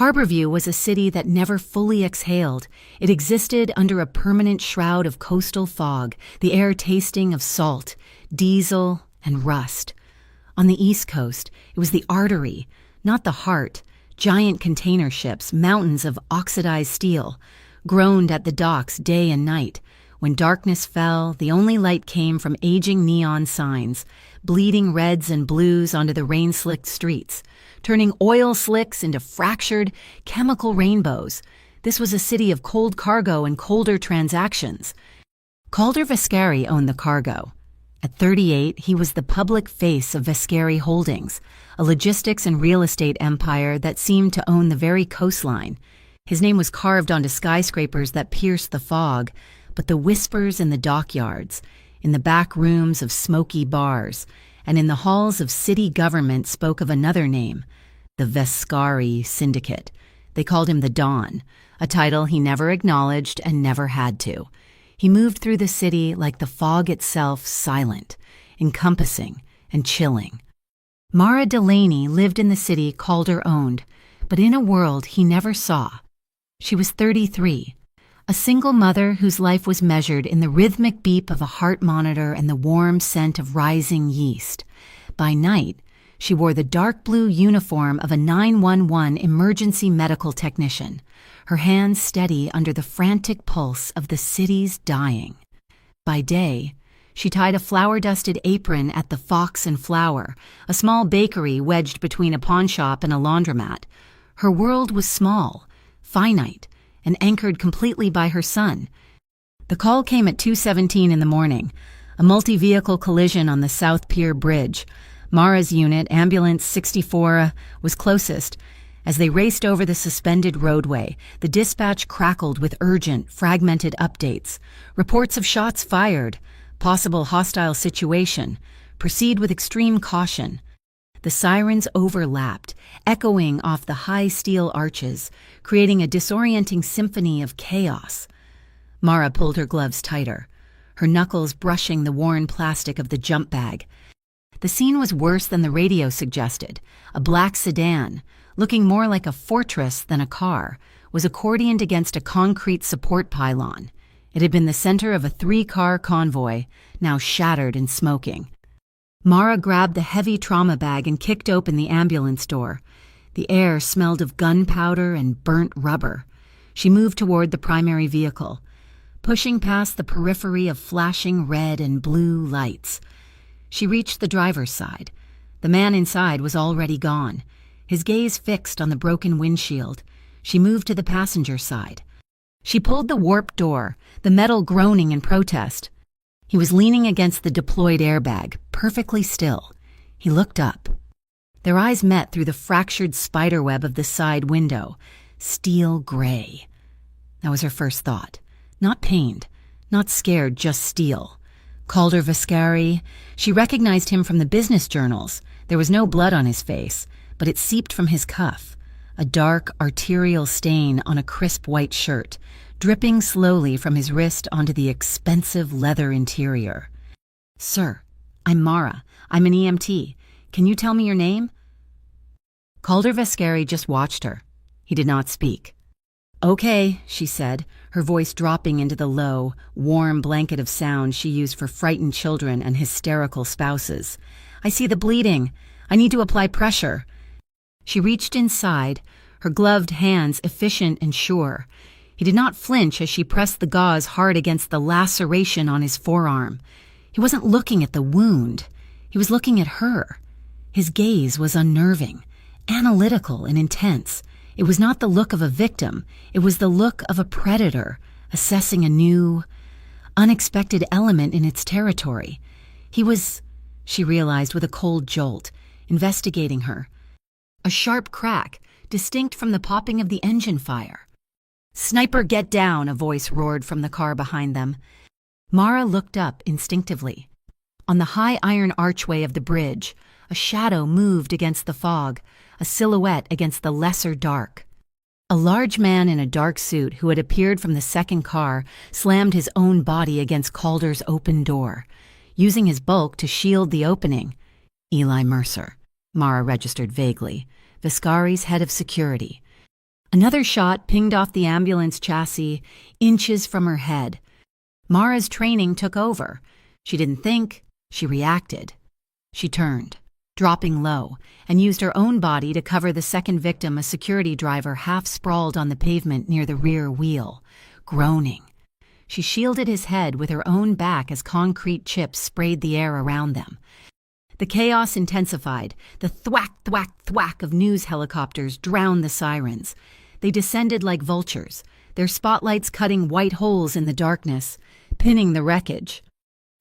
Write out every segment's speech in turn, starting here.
Harborview was a city that never fully exhaled. It existed under a permanent shroud of coastal fog, the air tasting of salt, diesel, and rust. On the East Coast, it was the artery, not the heart. Giant container ships, mountains of oxidized steel, groaned at the docks day and night. When darkness fell, the only light came from aging neon signs, bleeding reds and blues onto the rain-slicked streets, turning oil slicks into fractured, chemical rainbows. This was a city of cold cargo and colder transactions. Calder Vascari owned the cargo. At 38, he was the public face of Vascari Holdings, a logistics and real estate empire that seemed to own the very coastline. His name was carved onto skyscrapers that pierced the fog, but the whispers in the dockyards, in the back rooms of smoky bars, and in the halls of city government spoke of another name, the Vascari Syndicate. They called him the Don, a title he never acknowledged and never had to. He moved through the city like the fog itself, silent, encompassing, and chilling. Mara Delaney lived in the city Calder owned, but in a world he never saw. She was 33, a single mother whose life was measured in the rhythmic beep of a heart monitor and the warm scent of rising yeast. By night, she wore the dark blue uniform of a 911 emergency medical technician, her hands steady under the frantic pulse of the city's dying. By day, she tied a flour-dusted apron at the Fox and Flower, a small bakery wedged between a pawnshop and a laundromat. Her world was small, finite, and anchored completely by her son. The call came at 2:17 in the morning, a multi-vehicle collision on the South Pier Bridge. Mara's unit, Ambulance 64, was closest. As they raced over the suspended roadway, the dispatch crackled with urgent, fragmented updates. Reports of shots fired, possible hostile situation, proceed with extreme caution. The sirens overlapped, echoing off the high steel arches, creating a disorienting symphony of chaos. Mara pulled her gloves tighter, her knuckles brushing the worn plastic of the jump bag. The scene was worse than the radio suggested. A black sedan, looking more like a fortress than a car, was accordioned against a concrete support pylon. It had been the center of a 3-car convoy, now shattered and smoking. Mara grabbed the heavy trauma bag and kicked open the ambulance door. The air smelled of gunpowder and burnt rubber. She moved toward the primary vehicle, pushing past the periphery of flashing red and blue lights. She reached the driver's side. The man inside was already gone, his gaze fixed on the broken windshield. She moved to the passenger side. She pulled the warped door, the metal groaning in protest. He was leaning against the deployed airbag, perfectly still. He looked up. Their eyes met through the fractured spiderweb of the side window. Steel gray. That was her first thought. Not pained, not scared, just steel. Calder Vascari. She recognized him from the business journals. There was no blood on his face, but it seeped from his cuff. A dark, arterial stain on a crisp white shirt, dripping slowly from his wrist onto the expensive leather interior. "Sir, I'm Mara. I'm an EMT. Can you tell me your name?" Calder Vascari just watched her. He did not speak. "Okay," she said, her voice dropping into the low, warm blanket of sound she used for frightened children and hysterical spouses. "I see the bleeding. I need to apply pressure." She reached inside, her gloved hands efficient and sure. He did not flinch as she pressed the gauze hard against the laceration on his forearm. He wasn't looking at the wound. He was looking at her. His gaze was unnerving, analytical and intense. It was not the look of a victim. It was the look of a predator, assessing a new, unexpected element in its territory. He was, she realized with a cold jolt, investigating her. A sharp crack, distinct from the popping of the engine fire. "Sniper, get down," a voice roared from the car behind them. Mara looked up instinctively. On the high iron archway of the bridge, a shadow moved against the fog, a silhouette against the lesser dark. A large man in a dark suit who had appeared from the second car slammed his own body against Calder's open door, using his bulk to shield the opening. Eli Mercer, Mara registered vaguely, Vascari's head of security. Another shot pinged off the ambulance chassis, inches from her head. Mara's training took over. She didn't think, she reacted. She turned, dropping low, and used her own body to cover the second victim, a security driver half-sprawled on the pavement near the rear wheel, groaning. She shielded his head with her own back as concrete chips sprayed the air around them. The chaos intensified. The thwack, thwack, thwack of news helicopters drowned the sirens. They descended like vultures, their spotlights cutting white holes in the darkness, pinning the wreckage.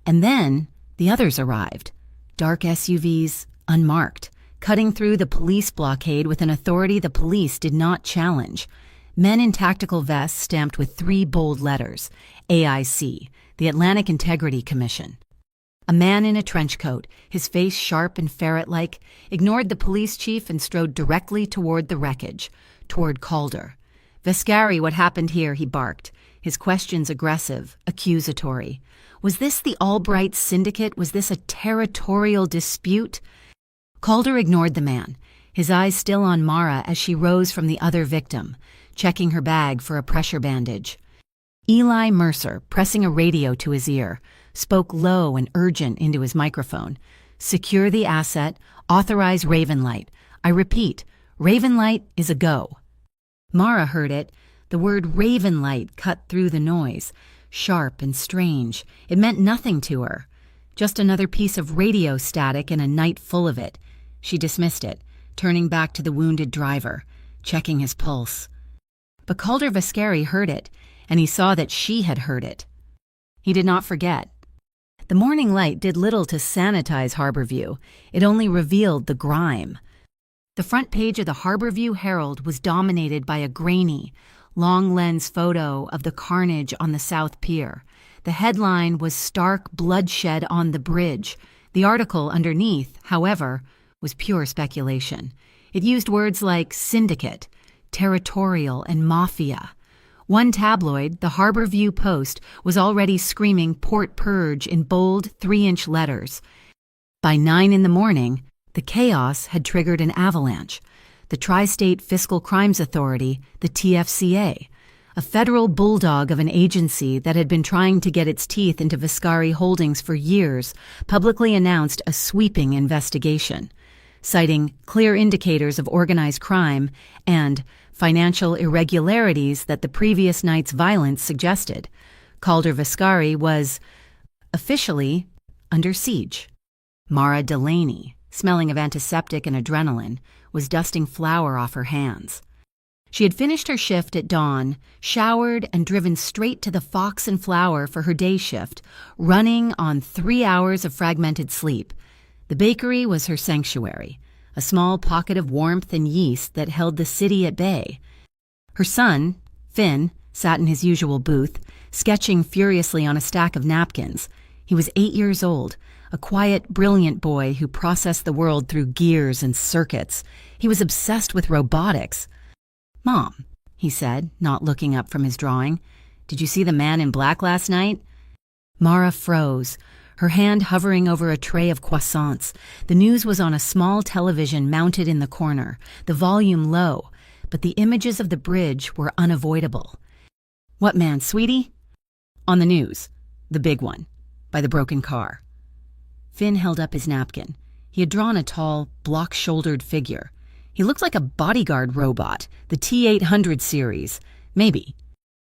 And then the others arrived. Dark SUVs, unmarked, cutting through the police blockade with an authority the police did not challenge. Men in tactical vests stamped with 3 bold letters, AIC, the Atlantic Integrity Commission. A man in a trench coat, his face sharp and ferret-like, ignored the police chief and strode directly toward the wreckage, toward Calder. "Vascari, what happened here?" he barked, his questions aggressive, accusatory. Was this the Albright Syndicate? Was this a territorial dispute? Calder ignored the man, his eyes still on Mara as she rose from the other victim, checking her bag for a pressure bandage. Eli Mercer, pressing a radio to his ear, spoke low and urgent into his microphone. "Secure the asset. Authorize Ravenlight. I repeat, Ravenlight is a go." Mara heard it. The word Ravenlight cut through the noise, sharp and strange. It meant nothing to her. Just another piece of radio static in a night full of it. She dismissed it, turning back to the wounded driver, checking his pulse. But Calder Vascari heard it, and he saw that she had heard it. He did not forget. The morning light did little to sanitize Harborview. It only revealed the grime. The front page of the Harborview Herald was dominated by a grainy, long-lens photo of the carnage on the South Pier. The headline was "Stark Bloodshed on the Bridge." The article underneath, however, was pure speculation. It used words like syndicate, territorial, and mafia. One tabloid, the Harborview Post, was already screaming Port Purge in bold 3-inch letters. By 9 in the morning, the chaos had triggered an avalanche. The Tri-State Fiscal Crimes Authority, the TFCA, a federal bulldog of an agency that had been trying to get its teeth into Vascari Holdings for years, publicly announced a sweeping investigation, citing clear indicators of organized crime and financial irregularities that the previous night's violence suggested. Calder Vascari was officially under siege. Mara Delaney, smelling of antiseptic and adrenaline, was dusting flour off her hands. She had finished her shift at dawn, showered, and driven straight to the Fox and Flower for her day shift, running on 3 hours of fragmented sleep. The bakery was her sanctuary, a small pocket of warmth and yeast that held the city at bay. Her son, Finn, sat in his usual booth, sketching furiously on a stack of napkins. He was 8 years old, a quiet, brilliant boy who processed the world through gears and circuits. He was obsessed with robotics. "Mom," he said, not looking up from his drawing, "did you see the man in black last night?" Mara froze, her hand hovering over a tray of croissants. The news was on a small television mounted in the corner, the volume low, but the images of the bridge were unavoidable. "What man, sweetie?" "On the news. The big one. By the broken car." Finn held up his napkin. He had drawn a tall, block-shouldered figure. He looked like a bodyguard robot, the T-800 series. Maybe.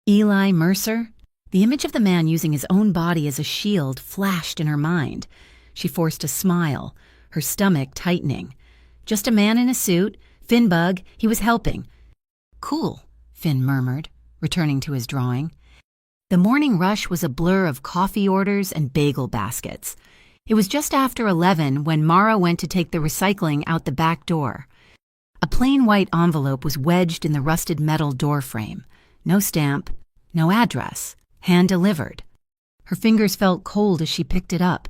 Eli Mercer? The image of the man using his own body as a shield flashed in her mind. She forced a smile, her stomach tightening. Just a man in a suit, Finnbug, he was helping. "Cool," Finn murmured, returning to his drawing. The morning rush was a blur of coffee orders and bagel baskets. It was just after 11 when Mara went to take the recycling out the back door. A plain white envelope was wedged in the rusted metal door frame. No stamp, no address, hand-delivered. Her fingers felt cold as she picked it up.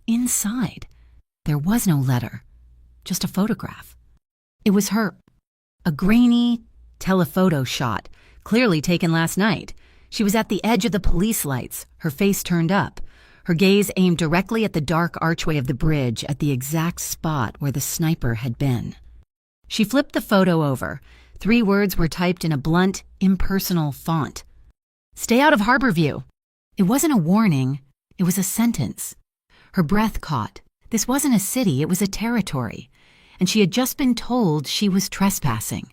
Inside, there was no letter, just a photograph. It was her. A grainy telephoto shot, clearly taken last night. She was at the edge of the police lights, her face turned up, her gaze aimed directly at the dark archway of the bridge at the exact spot where the sniper had been. She flipped the photo over, 3 words were typed in a blunt, impersonal font. "Stay out of Harborview." It wasn't a warning, it was a sentence. Her breath caught. This wasn't a city, it was a territory. And she had just been told she was trespassing.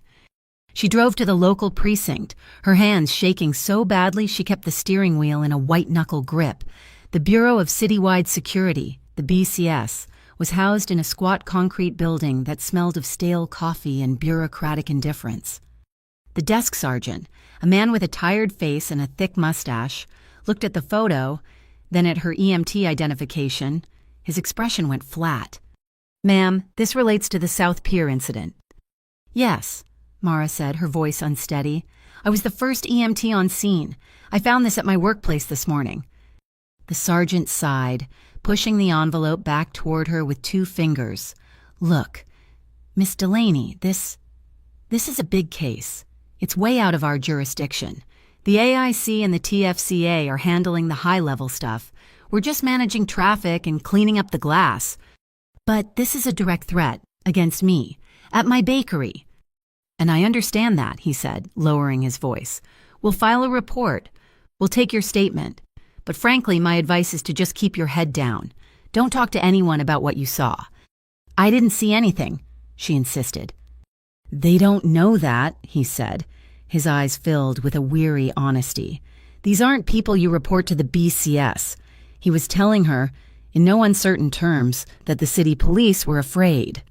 She drove to the local precinct, her hands shaking so badly she kept the steering wheel in a white-knuckle grip. The Bureau of Citywide Security, the BCS, was housed in a squat concrete building that smelled of stale coffee and bureaucratic indifference. The desk sergeant, a man with a tired face and a thick mustache, looked at the photo, then at her EMT identification. His expression went flat. "Ma'am, this relates to the South Pier incident." "Yes," Mara said, her voice unsteady. "I was the first EMT on scene. I found this at my workplace this morning." The sergeant sighed, pushing the envelope back toward her with 2 fingers. "Look, Miss Delaney, this is a big case. It's way out of our jurisdiction. The AIC and the TFCA are handling the high-level stuff. We're just managing traffic and cleaning up the glass. But this is a direct threat against me, at my bakery." "And I understand that," he said, lowering his voice. "We'll file a report. We'll take your statement. But frankly, my advice is to just keep your head down. Don't talk to anyone about what you saw." "I didn't see anything," she insisted. "They don't know that," he said, his eyes filled with a weary honesty. "These aren't people you report to the BCS." He was telling her, in no uncertain terms, that the city police were afraid.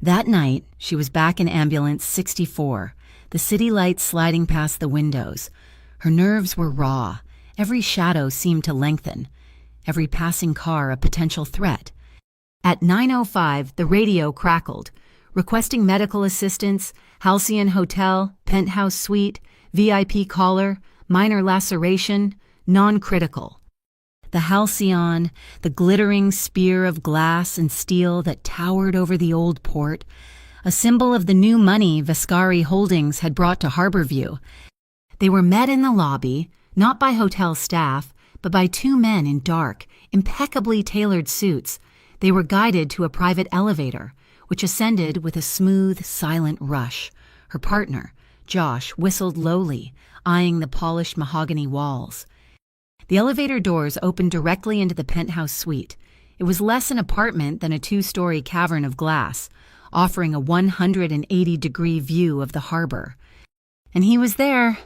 That night, she was back in ambulance 64, the city lights sliding past the windows. Her nerves were raw. Every shadow seemed to lengthen, every passing car a potential threat. At 9:05, the radio crackled, requesting medical assistance, Halcyon Hotel, penthouse suite, VIP caller, minor laceration, non-critical. The Halcyon, the glittering spear of glass and steel that towered over the old port, a symbol of the new money Vascari Holdings had brought to Harborview. They were met in the lobby, not by hotel staff, but by 2 men in dark, impeccably tailored suits. They were guided to a private elevator, which ascended with a smooth, silent rush. Her partner, Josh, whistled lowly, eyeing the polished mahogany walls. The elevator doors opened directly into the penthouse suite. It was less an apartment than a 2-story cavern of glass, offering a 180-degree view of the harbor. And he was there.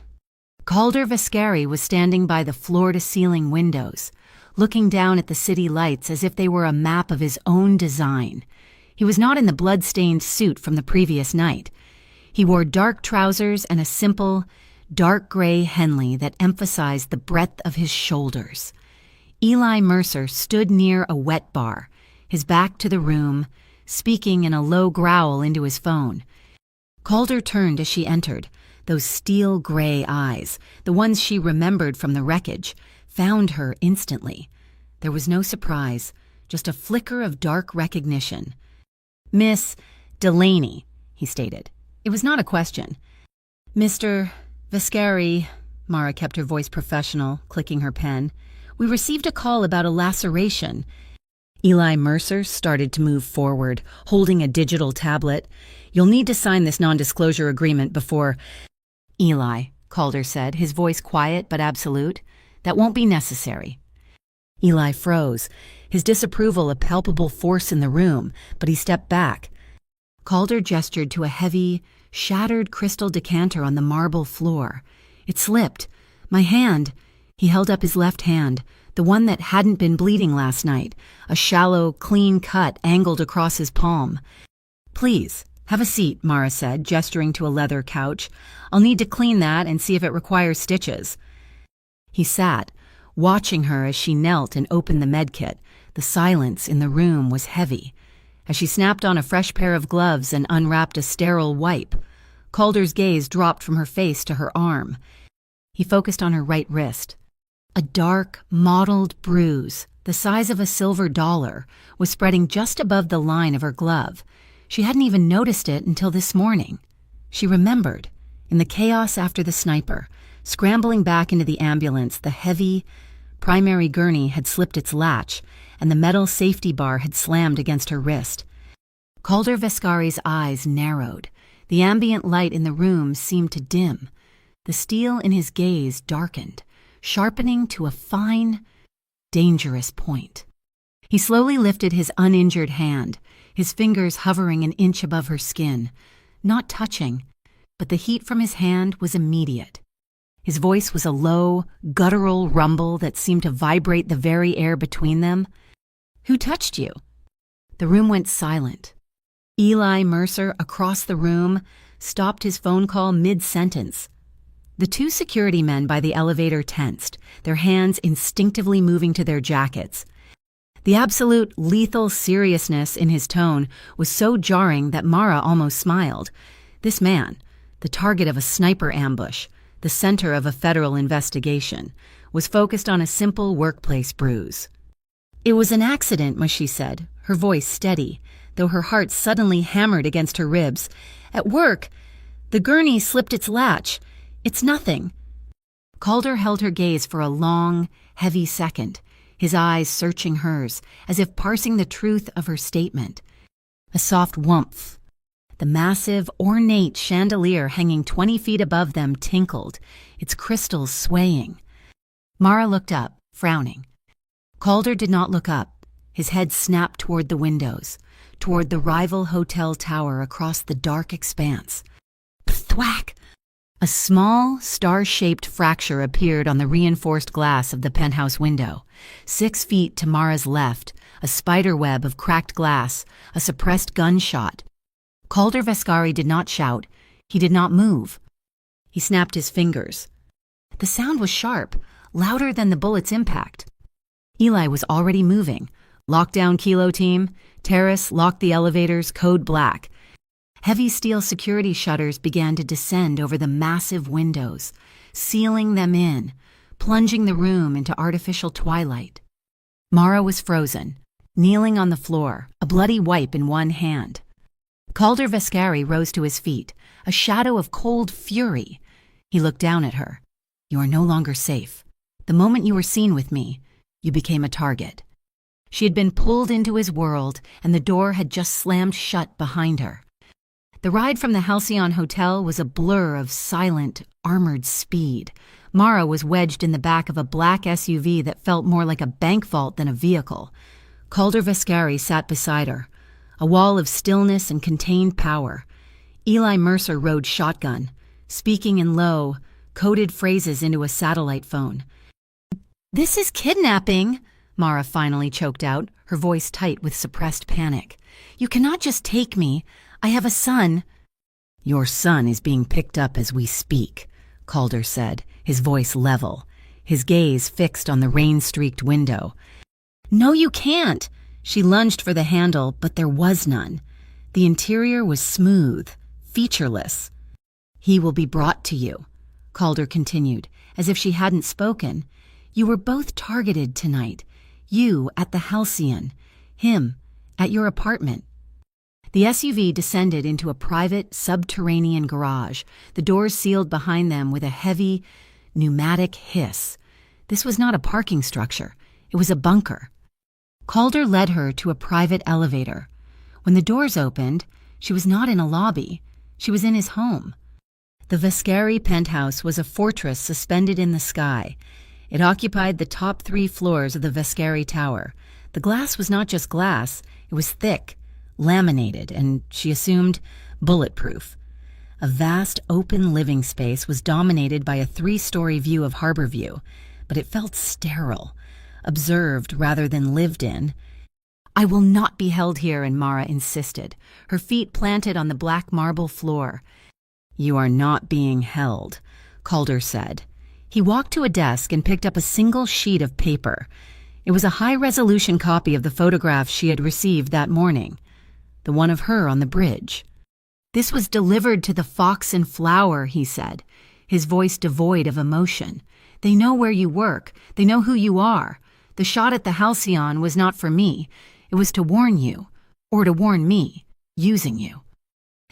Calder Vascari was standing by the floor-to-ceiling windows, looking down at the city lights as if they were a map of his own design. He was not in the blood-stained suit from the previous night. He wore dark trousers and a simple, dark gray Henley that emphasized the breadth of his shoulders. Eli Mercer stood near a wet bar, his back to the room, speaking in a low growl into his phone. Calder turned as she entered. Those steel gray eyes, the ones she remembered from the wreckage, found her instantly. There was no surprise, just a flicker of dark recognition. "Miss Delaney," he stated. It was not a question. "Mr. Vascari," Mara kept her voice professional, clicking her pen. "We received a call about a laceration." Eli Mercer started to move forward, holding a digital tablet. "You'll need to sign this non-disclosure agreement before—" "Eli," Calder said, his voice quiet but absolute, "that won't be necessary." Eli froze, his disapproval a palpable force in the room, but he stepped back. Calder gestured to a heavy, shattered crystal decanter on the marble floor. It slipped. "My hand." He held up his left hand, the one that hadn't been bleeding last night, a shallow, clean cut angled across his palm. "Please, have a seat," Mara said, gesturing to a leather couch. "I'll need to clean that and see if it requires stitches." He sat, watching her as she knelt and opened the medkit. The silence in the room was heavy. As she snapped on a fresh pair of gloves and unwrapped a sterile wipe, Calder's gaze dropped from her face to her arm. He focused on her right wrist. A dark, mottled bruise, the size of a silver dollar, was spreading just above the line of her glove. She hadn't even noticed it until this morning. She remembered, in the chaos after the sniper, scrambling back into the ambulance, the heavy, primary gurney had slipped its latch, and the metal safety bar had slammed against her wrist. Calder Vascari's eyes narrowed. The ambient light in the room seemed to dim. The steel in his gaze darkened, sharpening to a fine, dangerous point. He slowly lifted his uninjured hand, his fingers hovering an inch above her skin, not touching, but the heat from his hand was immediate. His voice was a low, guttural rumble that seemed to vibrate the very air between them. "Who touched you?" The room went silent. Eli Mercer, across the room, stopped his phone call mid-sentence. The two security men by the elevator tensed, their hands instinctively moving to their jackets. The absolute lethal seriousness in his tone was so jarring that Mara almost smiled. This man, the target of a sniper ambush, the center of a federal investigation, was focused on a simple workplace bruise. "It was an accident," she said, her voice steady, though her heart suddenly hammered against her ribs. "At work, the gurney slipped its latch. It's nothing." Calder held her gaze for a long, heavy second, his eyes searching hers, as if parsing the truth of her statement. A soft whumph. The massive, ornate chandelier hanging 20 feet above them tinkled, its crystals swaying. Mara looked up, frowning. Calder did not look up. His head snapped toward the windows, toward the rival hotel tower across the dark expanse. Thwack! A small, star-shaped fracture appeared on the reinforced glass of the penthouse window. 6 feet to Mara's left, a spider web of cracked glass, a suppressed gunshot. Calder Vascari did not shout. He did not move. He snapped his fingers. The sound was sharp, louder than the bullet's impact. Eli was already moving. "Lockdown Kilo team. Terrace, lock the elevators, code black." Heavy steel security shutters began to descend over the massive windows, sealing them in, plunging the room into artificial twilight. Mara was frozen, kneeling on the floor, a bloody wipe in one hand. Calder Vascari rose to his feet, a shadow of cold fury. He looked down at her. "You are no longer safe. The moment you were seen with me, you became a target." She had been pulled into his world, and the door had just slammed shut behind her. The ride from the Halcyon Hotel was a blur of silent, armored speed. Mara was wedged in the back of a black SUV that felt more like a bank vault than a vehicle. Calder Vascari sat beside her, a wall of stillness and contained power. Eli Mercer rode shotgun, speaking in low, coded phrases into a satellite phone. "This is kidnapping," Mara finally choked out, her voice tight with suppressed panic. "You cannot just take me. I have a son." "Your son is being picked up as we speak," Calder said, his voice level, his gaze fixed on the rain-streaked window. "No, you can't." She lunged for the handle, but there was none. The interior was smooth, featureless. "He will be brought to you," Calder continued, as if she hadn't spoken. "You were both targeted tonight. You at the Halcyon, him at your apartment." The SUV descended into a private, subterranean garage, the doors sealed behind them with a heavy, pneumatic hiss. This was not a parking structure. It was a bunker. Calder led her to a private elevator. When the doors opened, she was not in a lobby. She was in his home. The Vascari penthouse was a fortress suspended in the sky. It occupied the top 3 floors of the Vascari Tower. The glass was not just glass, it was thick, laminated, and, she assumed, bulletproof. A vast open living space was dominated by a 3-story view of Harborview, but it felt sterile, observed rather than lived in. "I will not be held here," and Mara insisted, her feet planted on the black marble floor. "You are not being held," Calder said. He walked to a desk and picked up a single sheet of paper. It was a high-resolution copy of the photograph she had received that morning, the one of her on the bridge. "This was delivered to the Fox and Flower," he said, his voice devoid of emotion. "They know where you work. They know who you are. The shot at the Halcyon was not for me. It was to warn you, or to warn me, using you."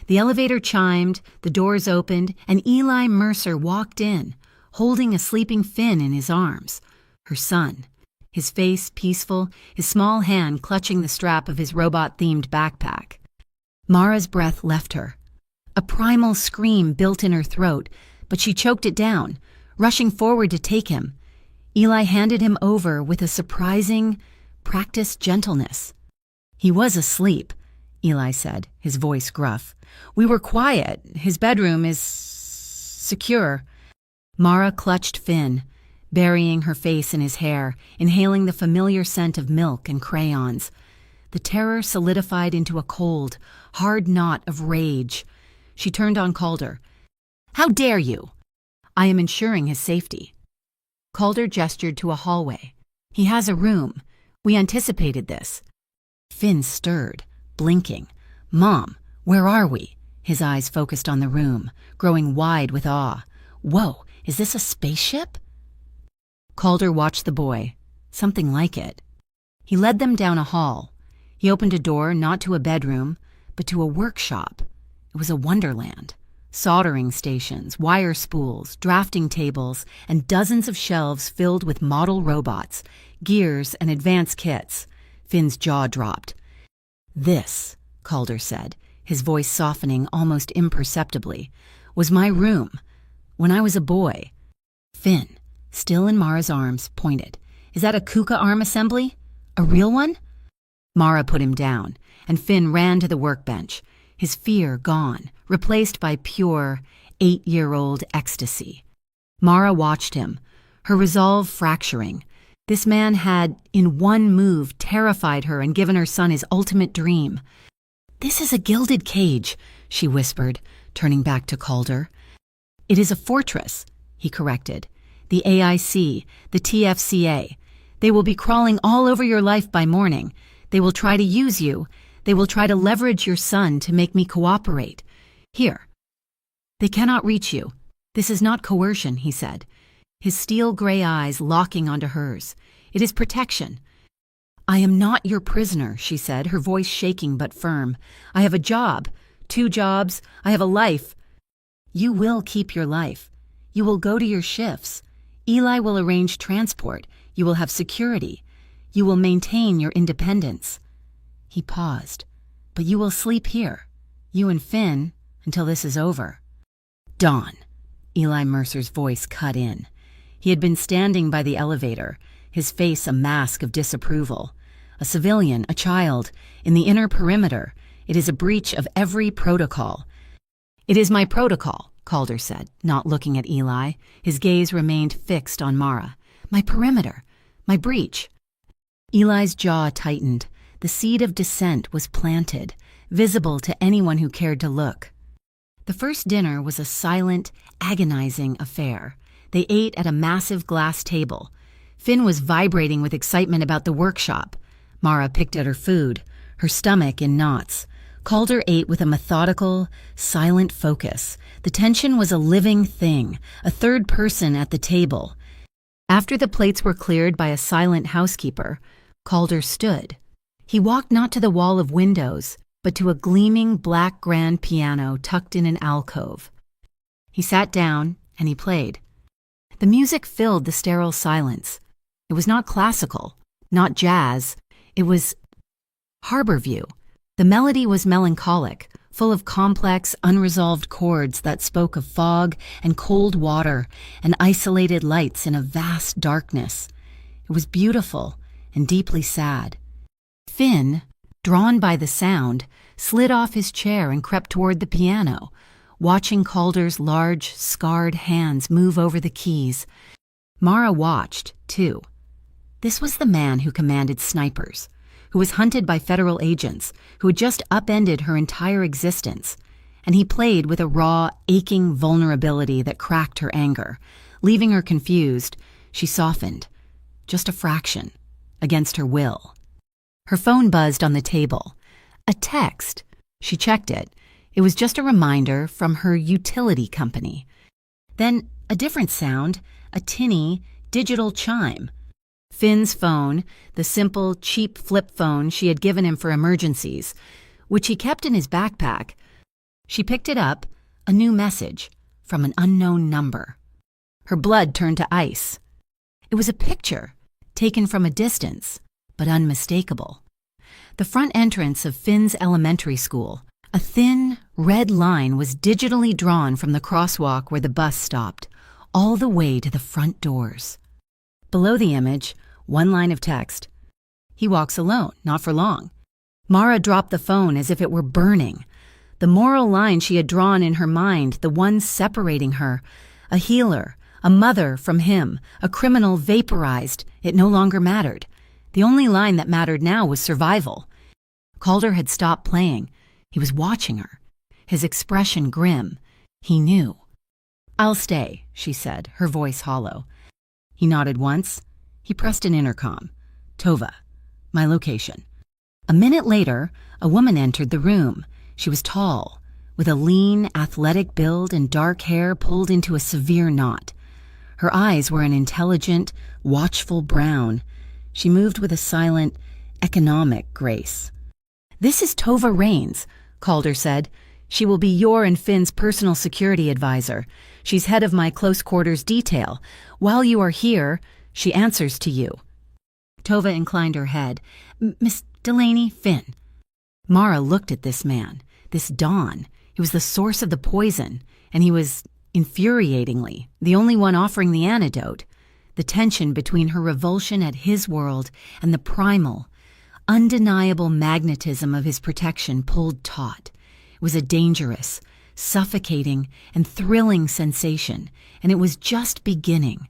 The elevator chimed, the doors opened, and Eli Mercer walked in, holding a sleeping Finn in his arms, her son, his face peaceful, his small hand clutching the strap of his robot-themed backpack. Mara's breath left her. A primal scream built in her throat, but she choked it down, rushing forward to take him. Eli handed him over with a surprising, practiced gentleness. "He was asleep," Eli said, his voice gruff. "We were quiet. His bedroom is secure." Mara clutched Finn, burying her face in his hair, inhaling the familiar scent of milk and crayons. The terror solidified into a cold, hard knot of rage. She turned on Calder. "How dare you? I am ensuring his safety." Calder gestured to a hallway. "He has a room. We anticipated this." Finn stirred, blinking. "Mom, where are we?" His eyes focused on the room, growing wide with awe. "Whoa, is this a spaceship?" Calder watched the boy. Something like it. He led them down a hall. He opened a door not to a bedroom, but to a workshop. It was a wonderland. Soldering stations, wire spools, drafting tables, and dozens of shelves filled with model robots, gears, and advanced kits. Finn's jaw dropped. "This," Calder said, his voice softening almost imperceptibly, "was my room when I was a boy." Finn, still in Mara's arms, pointed. "Is that a Kuka arm assembly? A real one?" Mara put him down, and Finn ran to the workbench, his fear gone, replaced by pure, 8-year-old ecstasy. Mara watched him, her resolve fracturing. This man had, in one move, terrified her and given her son his ultimate dream. "This is a gilded cage," she whispered, turning back to Calder. "It is a fortress," he corrected. "The AIC, the TFCA. They will be crawling all over your life by morning. They will try to use you. They will try to leverage your son to make me cooperate. Here." "They cannot reach you. This is not coercion," he said, his steel gray eyes locking onto hers. "It is protection." "I am not your prisoner," she said, her voice shaking but firm. "I have a job, 2 jobs. I have a life." "You will keep your life. You will go to your shifts. Eli will arrange transport. You will have security. You will maintain your independence." He paused. "But you will sleep here, you and Finn, until this is over." "Dawn," Eli Mercer's voice cut in. He had been standing by the elevator, his face a mask of disapproval. "A civilian, a child, in the inner perimeter. It is a breach of every protocol." "It is my protocol," Calder said, not looking at Eli. His gaze remained fixed on Mara. "My perimeter. My breach." Eli's jaw tightened. The seed of dissent was planted, visible to anyone who cared to look. The first dinner was a silent, agonizing affair. They ate at a massive glass table. Finn was vibrating with excitement about the workshop. Mara picked at her food, her stomach in knots. Calder ate with a methodical, silent focus. The tension was a living thing, a third person at the table. After the plates were cleared by a silent housekeeper, Calder stood. He walked not to the wall of windows, but to a gleaming black grand piano tucked in an alcove. He sat down and he played. The music filled the sterile silence. It was not classical, not jazz. It was Harborview. The melody was melancholic, full of complex, unresolved chords that spoke of fog and cold water and isolated lights in a vast darkness. It was beautiful and deeply sad. Finn, drawn by the sound, slid off his chair and crept toward the piano, watching Calder's large, scarred hands move over the keys. Mara watched, too. This was the man who commanded snipers, who was hunted by federal agents, who had just upended her entire existence. And he played with a raw, aching vulnerability that cracked her anger. Leaving her confused, she softened. Just a fraction, against her will. Her phone buzzed on the table. A text. She checked it. It was just a reminder from her utility company. Then a different sound, a tinny, digital chime. Finn's phone, the simple, cheap flip phone she had given him for emergencies, which he kept in his backpack. She picked it up, a new message, from an unknown number. Her blood turned to ice. It was a picture, taken from a distance, but unmistakable. The front entrance of Finn's elementary school, a thin, red line was digitally drawn from the crosswalk where the bus stopped, all the way to the front doors. Below the image, one line of text. He walks alone, not for long. Mara dropped the phone as if it were burning. The moral line she had drawn in her mind, the one separating her, a healer, a mother from him, a criminal vaporized, it no longer mattered. The only line that mattered now was survival. Calder had stopped playing. He was watching her, his expression grim. He knew. "I'll stay," she said, her voice hollow. He nodded once. He pressed an intercom. "Tova, my location." A minute later, a woman entered the room. She was tall, with a lean, athletic build and dark hair pulled into a severe knot. Her eyes were an intelligent, watchful brown. She moved with a silent, economic grace. "This is Tova Raines," Calder said. "She will be your and Finn's personal security advisor. She's head of my close quarters detail. While you are here, she answers to you." Tova inclined her head. "Miss Delaney, Finn." Mara looked at this man, this Don. He was the source of the poison, and he was, infuriatingly, the only one offering the antidote. The tension between her revulsion at his world and the primal, undeniable magnetism of his protection pulled taut. It was a dangerous, suffocating, and thrilling sensation, and it was just beginning.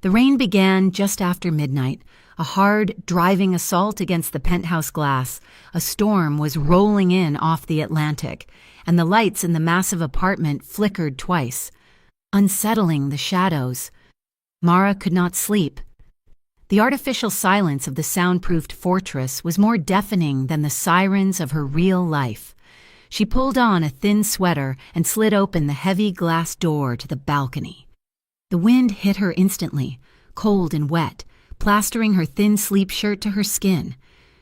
The rain began just after midnight, a hard, driving assault against the penthouse glass. A storm was rolling in off the Atlantic, and the lights in the massive apartment flickered twice, unsettling the shadows. Mara could not sleep. The artificial silence of the soundproofed fortress was more deafening than the sirens of her real life. She pulled on a thin sweater and slid open the heavy glass door to the balcony. The wind hit her instantly, cold and wet, plastering her thin sleep shirt to her skin.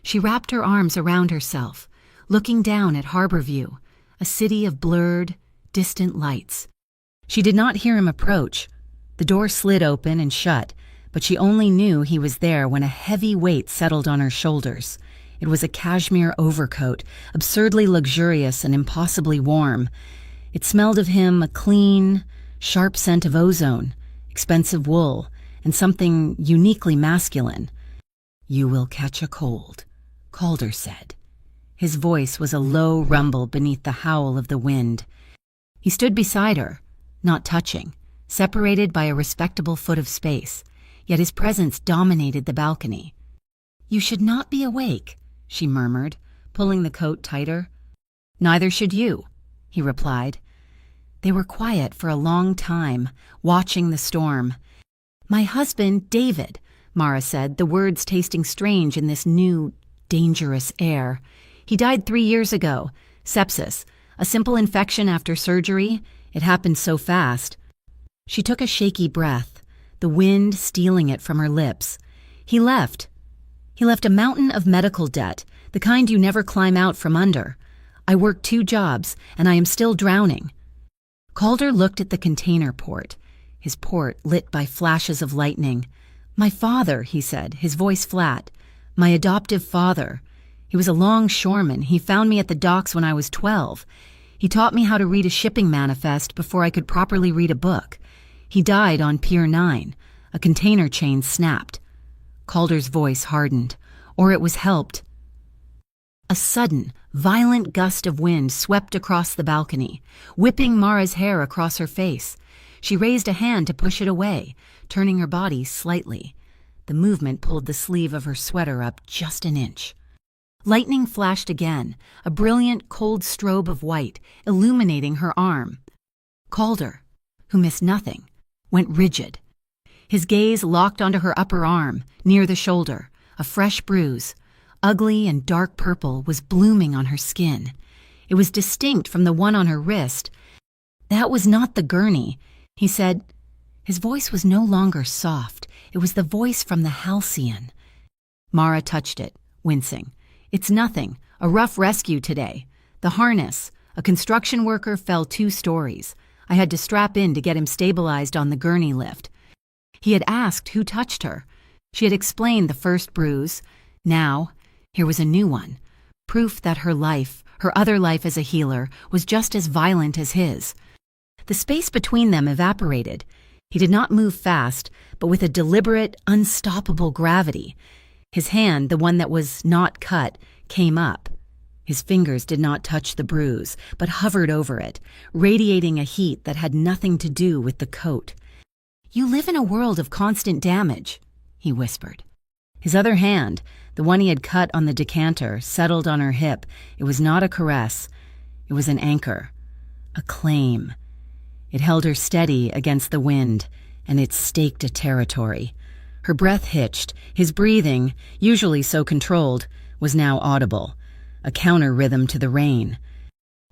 She wrapped her arms around herself, looking down at Harborview, a city of blurred, distant lights. She did not hear him approach. The door slid open and shut, but she only knew he was there when a heavy weight settled on her shoulders. It was a cashmere overcoat, absurdly luxurious and impossibly warm. It smelled of him a clean, sharp scent of ozone, expensive wool, and something uniquely masculine. "You will catch a cold," Calder said. His voice was a low rumble beneath the howl of the wind. He stood beside her, not touching, separated by a respectable foot of space, yet his presence dominated the balcony. "You should not be awake," she murmured, pulling the coat tighter. "Neither should you," he replied. They were quiet for a long time, watching the storm. "My husband, David," Mara said, the words tasting strange in this new, dangerous air. "He died 3 years ago. Sepsis. A simple infection after surgery. It happened so fast." She took a shaky breath, the wind stealing it from her lips. He left. He left a mountain of medical debt, the kind you never climb out from under. "I worked 2 jobs, and I am still drowning." Calder looked at the container port, his port lit by flashes of lightning. "My father," he said, his voice flat. "My adoptive father. He was a longshoreman. He found me at the docks when I was 12. He taught me how to read a shipping manifest before I could properly read a book. He died on Pier 9. A container chain snapped." Calder's voice hardened, or it was helped. A sudden, violent gust of wind swept across the balcony, whipping Mara's hair across her face. She raised a hand to push it away, turning her body slightly. The movement pulled the sleeve of her sweater up just an inch. Lightning flashed again, a brilliant, cold strobe of white, illuminating her arm. Calder, who missed nothing, went rigid. His gaze locked onto her upper arm, near the shoulder, a fresh bruise. Ugly and dark purple was blooming on her skin. It was distinct from the one on her wrist. "That was not the gurney," he said. His voice was no longer soft. It was the voice from the halcyon. Mara touched it, wincing. "It's nothing. A rough rescue today. The harness. A construction worker fell 2 stories. I had to strap in to get him stabilized on the gurney lift." He had asked who touched her. She had explained the first bruise. Now, here was a new one. Proof that her life, Her other life as a healer was just as violent as his. The space between them evaporated. He did not move fast, but with a deliberate, unstoppable gravity. His hand, the one that was not cut, came up. His fingers did not touch the bruise, but hovered over it, radiating a heat that had nothing to do with the coat. "You live in a world of constant damage," he whispered. His other hand, the one he had cut on the decanter, settled on her hip. It was not a caress. It was an anchor, a claim. It held her steady against the wind, and it staked a territory. Her breath hitched. His breathing, usually so controlled, was now audible, a counter-rhythm to the rain.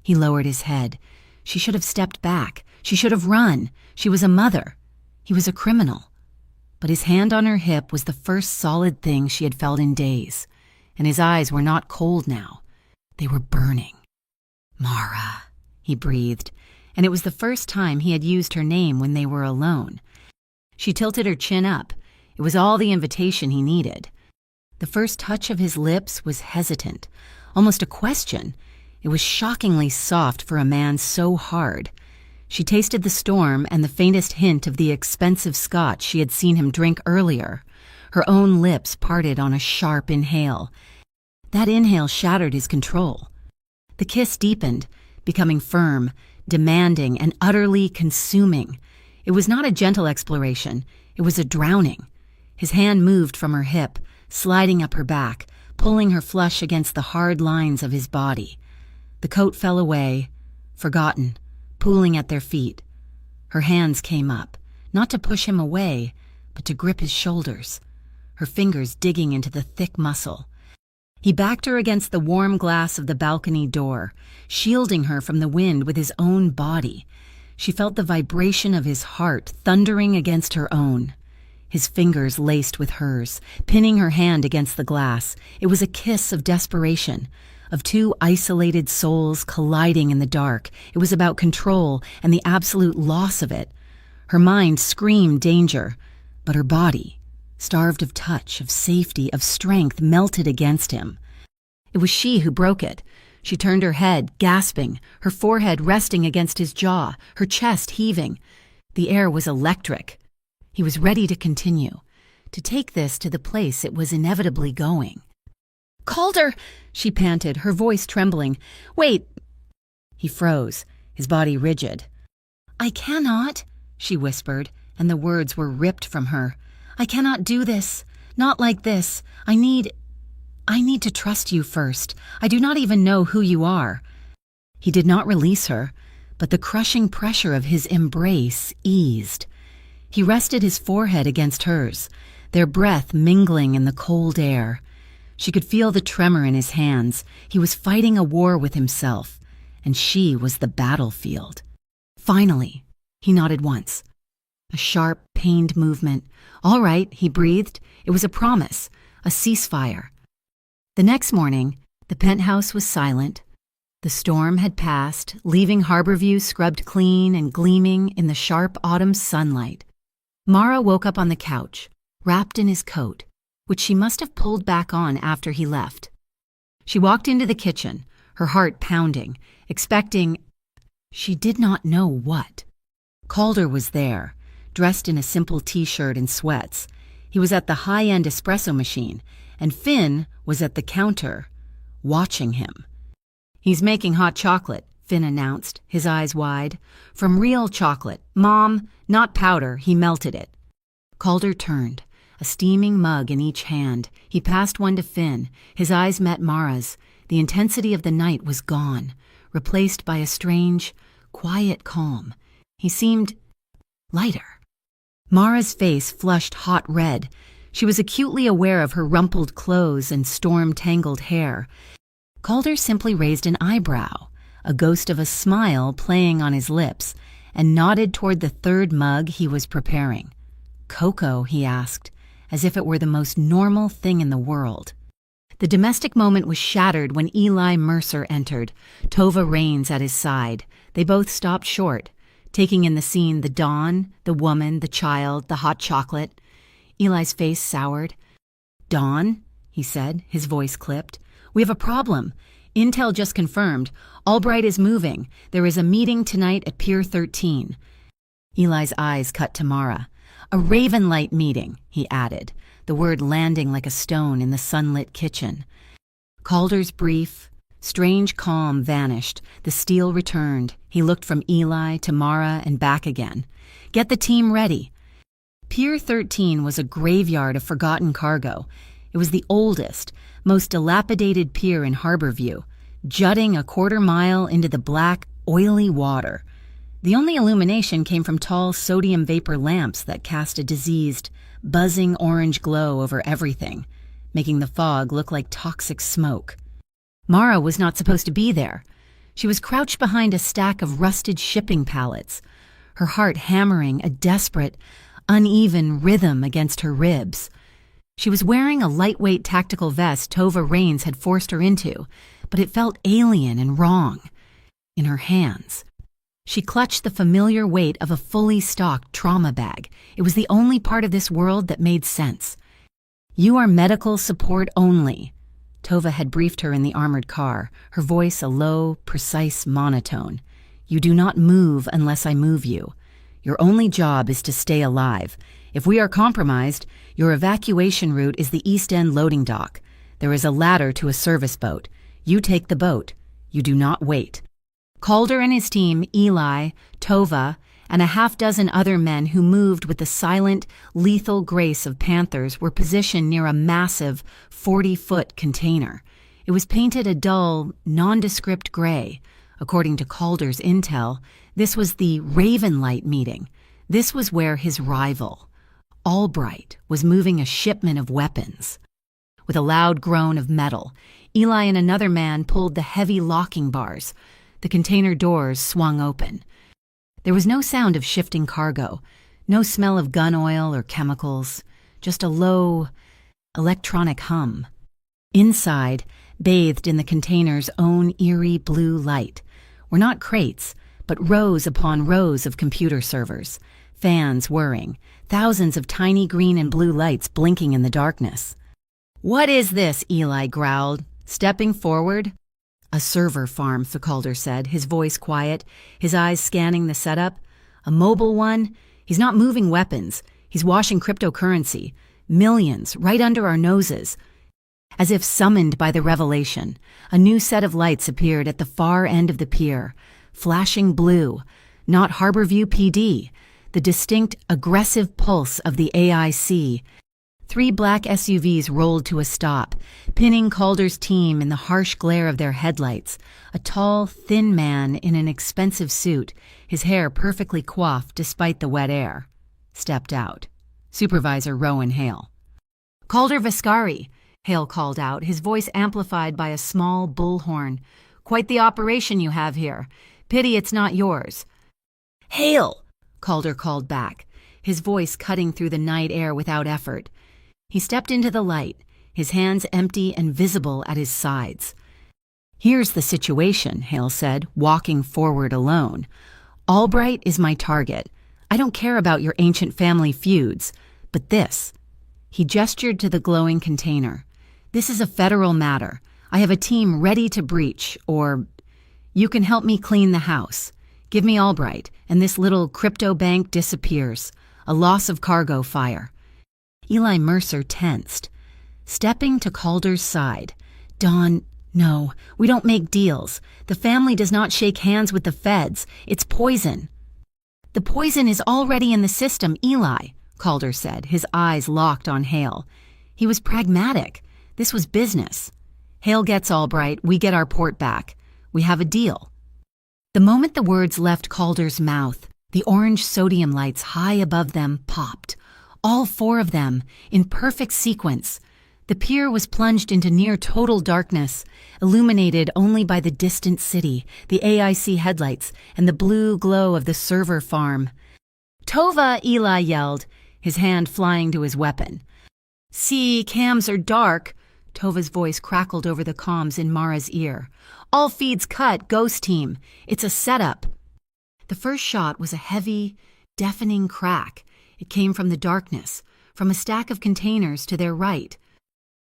He lowered his head. She should have stepped back. She should have run. She was a mother. He was a criminal. But his hand on her hip was the first solid thing she had felt in days, and his eyes were not cold now. They were burning. "Mara," he breathed, and it was the first time he had used her name when they were alone. She tilted her chin up. It was all the invitation he needed. The first touch of his lips was hesitant, almost a question. It was shockingly soft for a man so hard. She tasted the storm and the faintest hint of the expensive scotch she had seen him drink earlier. Her own lips parted on a sharp inhale. That inhale shattered his control. The kiss deepened, becoming firm, demanding, and utterly consuming. It was not a gentle exploration. It was a drowning. His hand moved from her hip, sliding up her back, pulling her flush against the hard lines of his body. The coat fell away, forgotten, pooling at their feet. Her hands came up, not to push him away, but to grip his shoulders, her fingers digging into the thick muscle. He backed her against the warm glass of the balcony door, shielding her from the wind with his own body. She felt the vibration of his heart thundering against her own. His fingers laced with hers, pinning her hand against the glass. It was a kiss of desperation, of two isolated souls colliding in the dark. It was about control and the absolute loss of it. Her mind screamed danger, but her body, starved of touch, of safety, of strength, melted against him. It was she who broke it. She turned her head, gasping, her forehead resting against his jaw, her chest heaving. The air was electric. He was ready to continue, to take this to the place it was inevitably going. "Calder!" she panted, her voice trembling. "Wait!" He froze, his body rigid. "I cannot," she whispered, and the words were ripped from her. "I cannot do this. Not like this. I need to trust you first. I do not even know who you are." He did not release her, but the crushing pressure of his embrace eased. He rested his forehead against hers, their breath mingling in the cold air. She could feel the tremor in his hands. He was fighting a war with himself, and she was the battlefield. Finally, he nodded once. A sharp, pained movement. "All right," he breathed. It was a promise, a ceasefire. The next morning, the penthouse was silent. The storm had passed, leaving Harborview scrubbed clean and gleaming in the sharp autumn sunlight. Mara woke up on the couch, wrapped in his coat, which she must have pulled back on after he left. She walked into the kitchen, her heart pounding, expecting she did not know what. Calder was there, dressed in a simple t-shirt and sweats. He was at the high-end espresso machine, and Finn was at the counter, watching him. "He's making hot chocolate," Finn announced, his eyes wide. "From real chocolate. Mom, not powder." He melted it. Calder turned, a steaming mug in each hand. He passed one to Finn. His eyes met Mara's. The intensity of the night was gone, replaced by a strange, quiet calm. He seemed lighter. Mara's face flushed hot red. She was acutely aware of her rumpled clothes and storm-tangled hair. Calder simply raised an eyebrow, a ghost of a smile playing on his lips, and nodded toward the third mug he was preparing. "Cocoa?" he asked, as if it were the most normal thing in the world. The domestic moment was shattered when Eli Mercer entered, Tova Raines at his side. They both stopped short, taking in the scene the dawn, the woman, the child, the hot chocolate. Eli's face soured. "Dawn," he said, his voice clipped. "We have a problem. Intel just confirmed. Albright is moving. There is a meeting tonight at Pier 13. Eli's eyes cut to Mara. A Ravenlight meeting, he added, the word landing like a stone in the sunlit kitchen. Calder's brief, strange calm vanished. The steel returned. He looked from Eli to Mara and back again. Get the team ready. Pier 13 was a graveyard of forgotten cargo. It was the oldest, most dilapidated pier in Harborview, jutting a quarter-mile into the black, oily water. The only illumination came from tall sodium vapor lamps that cast a diseased, buzzing orange glow over everything, making the fog look like toxic smoke. Mara was not supposed to be there. She was crouched behind a stack of rusted shipping pallets, her heart hammering a desperate, uneven rhythm against her ribs. She was wearing a lightweight tactical vest Tova Raines had forced her into, but it felt alien and wrong. In her hands, she clutched the familiar weight of a fully stocked trauma bag. It was the only part of this world that made sense. You are medical support only. Tova had briefed her in the armored car, her voice a low, precise monotone. You do not move unless I move you. Your only job is to stay alive. If we are compromised, your evacuation route is the East End loading dock. There is a ladder to a service boat. You take the boat. You do not wait. Calder and his team, Eli, Tova, and a half-dozen other men who moved with the silent, lethal grace of panthers were positioned near a massive 40-foot container. It was painted a dull, nondescript gray. According to Calder's intel, this was the Ravenlight meeting. This was where his rival, Albright, was moving a shipment of weapons. With a loud groan of metal, Eli and another man pulled the heavy locking bars. The container doors swung open. There was no sound of shifting cargo, no smell of gun oil or chemicals, just a low, electronic hum. Inside, bathed in the container's own eerie blue light, were not crates, but rows upon rows of computer servers, fans whirring, thousands of tiny green and blue lights blinking in the darkness. "What is this?" Eli growled, stepping forward. "A server farm," Calder said, his voice quiet, his eyes scanning the setup. "A mobile one? He's not moving weapons. He's washing cryptocurrency. Millions, right under our noses." As if summoned by the revelation, a new set of lights appeared at the far end of the pier, flashing blue, not Harborview PD, the distinct, aggressive pulse of the AIC. 3 black SUVs rolled to a stop, pinning Calder's team in the harsh glare of their headlights. A tall, thin man in an expensive suit, his hair perfectly coiffed despite the wet air, stepped out. Supervisor Rowan Hale. "Calder Viscari," Hale called out, his voice amplified by a small bullhorn. "Quite the operation you have here. Pity it's not yours." "Hale!" Calder called back, his voice cutting through the night air without effort. He stepped into the light, his hands empty and visible at his sides. "Here's the situation," Hale said, walking forward alone. "Albright is my target. I don't care about your ancient family feuds, but this." He gestured to the glowing container. "This is a federal matter. I have a team ready to breach, or you can help me clean the house. Give me Albright, and this little crypto bank disappears. A loss of cargo fire." Eli Mercer tensed, stepping to Calder's side. "Don, no, we don't make deals. The family does not shake hands with the feds. It's poison." "The poison is already in the system, Eli," Calder said, his eyes locked on Hale. He was pragmatic. This was business. "Hale gets Albright, we get our port back. We have a deal." The moment the words left Calder's mouth, the orange sodium lights high above them popped. All 4 of them, in perfect sequence. The pier was plunged into near total darkness, illuminated only by the distant city, the AIC headlights, and the blue glow of the server farm. "Tova!" Eli yelled, his hand flying to his weapon. "See, cams are dark." Tova's voice crackled over the comms in Mara's ear. "All feeds cut, Ghost Team. It's a setup." The first shot was a heavy, deafening crack. It came from the darkness, from a stack of containers to their right.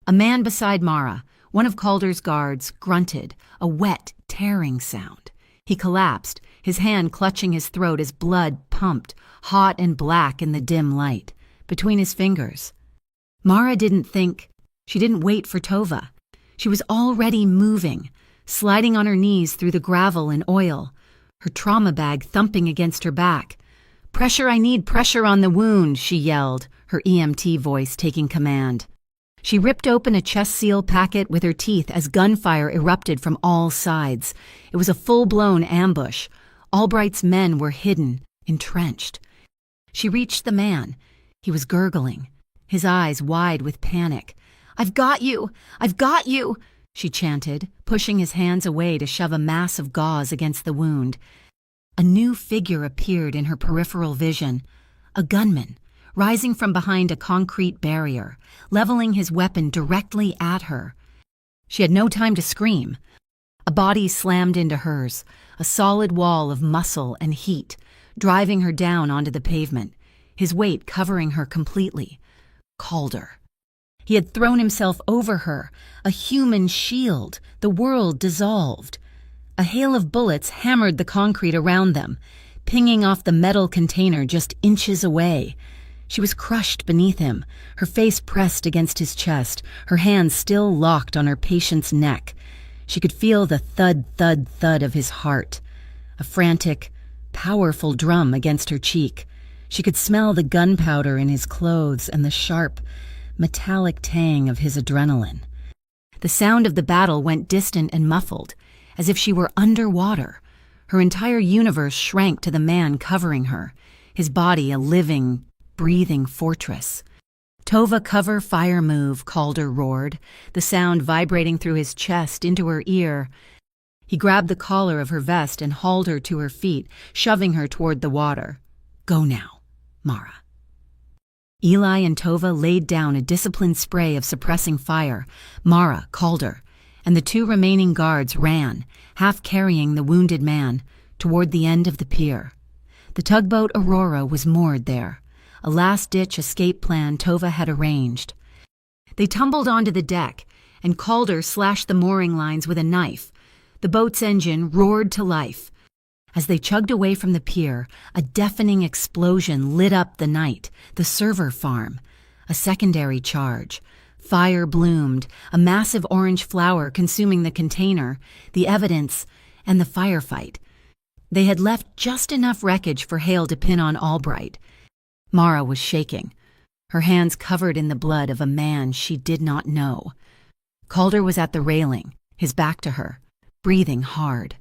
A man beside Mara, One of Calder's guards grunted, a wet, tearing sound. He collapsed, his hand clutching his throat as blood pumped, hot and black in the dim light, between his fingers. Mara didn't think. She didn't wait for Tova. She was already moving, sliding on her knees through the gravel and oil, her trauma bag thumping against her back. "Pressure, I need pressure on the wound," she yelled, her EMT voice taking command. She ripped open a chest seal packet with her teeth as gunfire erupted from all sides. It was a full-blown ambush. Albright's men were hidden, entrenched. She reached the man. He was gurgling, his eyes wide with panic. "I've got you! I've got you!" she chanted, pushing his hands away to shove a mass of gauze against the wound. A new figure appeared in her peripheral vision, a gunman, rising from behind a concrete barrier, leveling his weapon directly at her. She had no time to scream. A body slammed into hers, a solid wall of muscle and heat, driving her down onto the pavement, his weight covering her completely. Calder. He had thrown himself over her, a human shield, the world dissolved. A hail of bullets hammered the concrete around them, pinging off the metal container just inches away. She was crushed beneath him, her face pressed against his chest, her hands still locked on her patient's neck. She could feel the thud, thud, thud of his heart, a frantic, powerful drum against her cheek. She could smell the gunpowder in his clothes and the sharp, metallic tang of his adrenaline. The sound of the battle went distant and muffled, as if she were underwater. Her entire universe shrank to the man covering her, his body a living, breathing fortress. "Tova, cover, fire, move," Calder roared, the sound vibrating through his chest into her ear. He grabbed the collar of her vest and hauled her to her feet, shoving her toward the water. "Go now, Mara." Eli and Tova laid down a disciplined spray of suppressing fire. Mara, Calder, and the two remaining guards ran, half carrying the wounded man, toward the end of the pier. The tugboat Aurora was moored there, a last-ditch escape plan Tova had arranged. They tumbled onto the deck, and Calder slashed the mooring lines with a knife. The boat's engine roared to life. As they chugged away from the pier, a deafening explosion lit up the night, the server farm. A secondary charge. Fire bloomed, a massive orange flower consuming the container, the evidence, and the firefight. They had left just enough wreckage for Hale to pin on Albright. Mara was shaking, her hands covered in the blood of a man she did not know. Calder was at the railing, his back to her, breathing hard.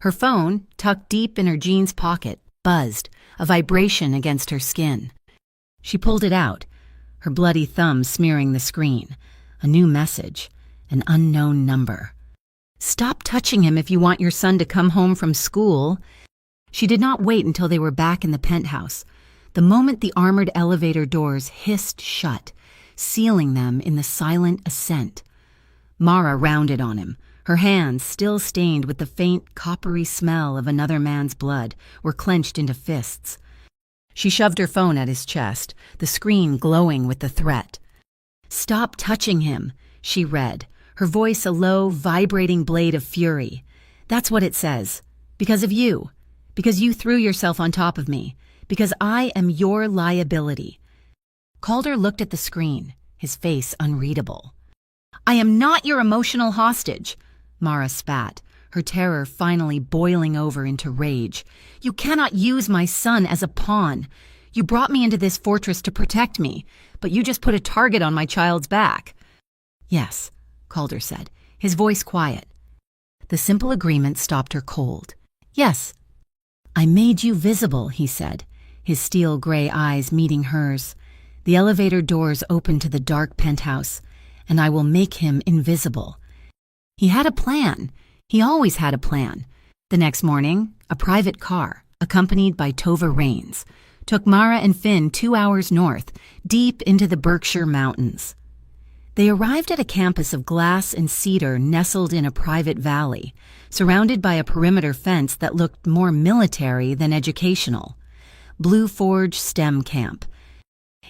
Her phone, tucked deep in her jeans pocket, buzzed, a vibration against her skin. She pulled it out, her bloody thumb smearing the screen. A new message, an unknown number. "Stop touching him if you want your son to come home from school." She did not wait until they were back in the penthouse. The moment the armored elevator doors hissed shut, sealing them in the silent ascent. Mara rounded on him. Her hands, still stained with the faint, coppery smell of another man's blood, were clenched into fists. She shoved her phone at his chest, the screen glowing with the threat. "Stop touching him," she read, her voice a low, vibrating blade of fury. "That's what it says. Because of you. Because you threw yourself on top of me. Because I am your liability." Calder looked at the screen, his face unreadable. "I am not your emotional hostage," Mara spat, her terror finally boiling over into rage. "You cannot use my son as a pawn. You brought me into this fortress to protect me, but you just put a target on my child's back." "Yes," Calder said, his voice quiet. The simple agreement stopped her cold. "Yes." "I made you visible," he said, his steel gray eyes meeting hers. The elevator doors opened to the dark penthouse, and I will make him invisible. He had a plan. He always had a plan. The next morning, a private car, accompanied by Tova Raines, took Mara and Finn 2 hours north, deep into the Berkshire Mountains. They arrived at a campus of glass and cedar nestled in a private valley, surrounded by a perimeter fence that looked more military than educational. Blue Forge STEM Camp.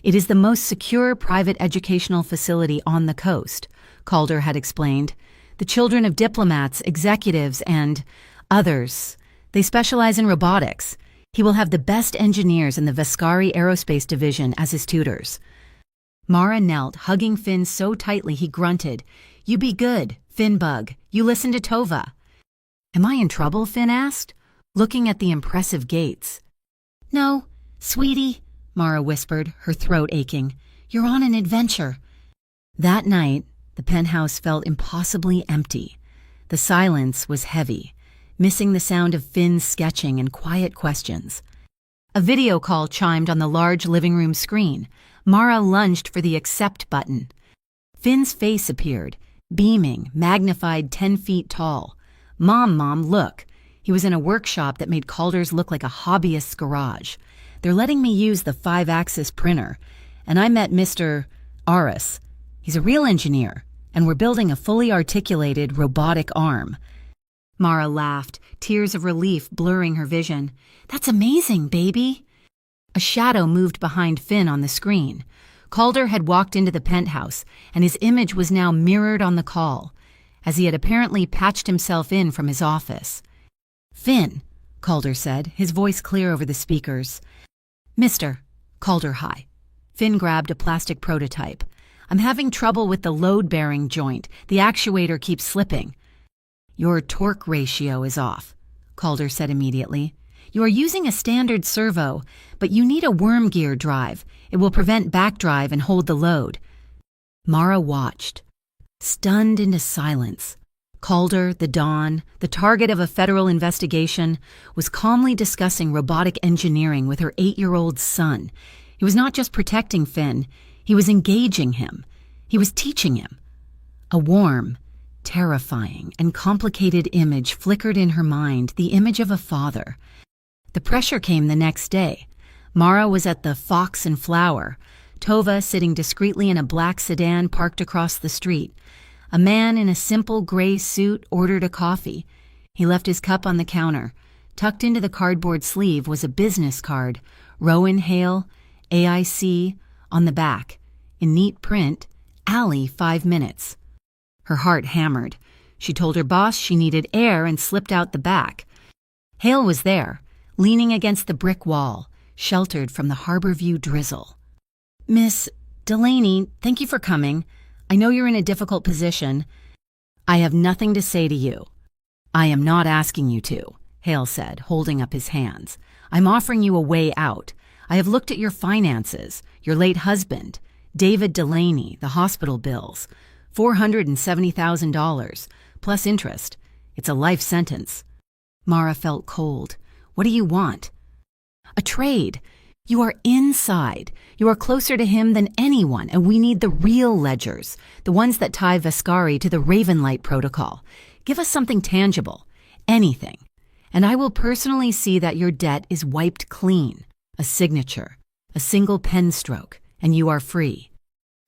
It is the most secure private educational facility on the coast, Calder had explained. "The children of diplomats, executives, and others. They specialize in robotics. He will have the best engineers in the Vascari Aerospace Division as his tutors." Mara knelt, hugging Finn so tightly he grunted. "You be good, Finnbug. You listen to Tova." "Am I in trouble?" Finn asked, looking at the impressive gates. "No, sweetie," Mara whispered, her throat aching. "You're on an adventure." That night, the penthouse felt impossibly empty. The silence was heavy, missing the sound of Finn's sketching and quiet questions. A video call chimed on the large living room screen. Mara lunged for the accept button. Finn's face appeared, beaming, magnified 10 feet tall. Mom, look." He was in a workshop that made Calder's look like a hobbyist's garage. "They're letting me use the 5-axis printer. And I met Mr. Aris. He's a real engineer, and we're building a fully articulated robotic arm." Mara laughed, tears of relief blurring her vision. "That's amazing, baby." A shadow moved behind Finn on the screen. Calder had walked into the penthouse, and his image was now mirrored on the call, as he had apparently patched himself in from his office. "Finn," Calder said, his voice clear over the speakers. "Mr. Calder, hi." Finn grabbed a plastic prototype. "I'm having trouble with the load-bearing joint. The actuator keeps slipping." "Your torque ratio is off," Calder said immediately. "You are using a standard servo, but you need a worm gear drive. It will prevent backdrive and hold the load." Mara watched, stunned into silence. Calder, the Don, the target of a federal investigation, was calmly discussing robotic engineering with her 8-year-old son. He was not just protecting Finn, he was engaging him. He was teaching him. A warm, terrifying, and complicated image flickered in her mind, the image of a father. The pressure came the next day. Mara was at the Fox and Flower, Tova sitting discreetly in a black sedan parked across the street. A man in a simple gray suit ordered a coffee. He left his cup on the counter. Tucked into the cardboard sleeve was a business card, Rowan Hale, AIC, on the back. In neat print, Allie 5 minutes. Her heart hammered. She told her boss she needed air and slipped out the back. Hale was there, leaning against the brick wall, sheltered from the Harborview drizzle. "Miss Delaney, thank you for coming. I know you're in a difficult position. I have nothing to say to you." "I am not asking you to," Hale said, holding up his hands. "I'm offering you a way out. I have looked at your finances, your late husband, David Delaney, the hospital bills, $470,000, plus interest. It's a life sentence." Mara felt cold. "What do you want?" "A trade. You are inside. You are closer to him than anyone, and we need the real ledgers, the ones that tie Vascari to the Ravenlight protocol. Give us something tangible, anything, and I will personally see that your debt is wiped clean. A signature, a single pen stroke, and you are free."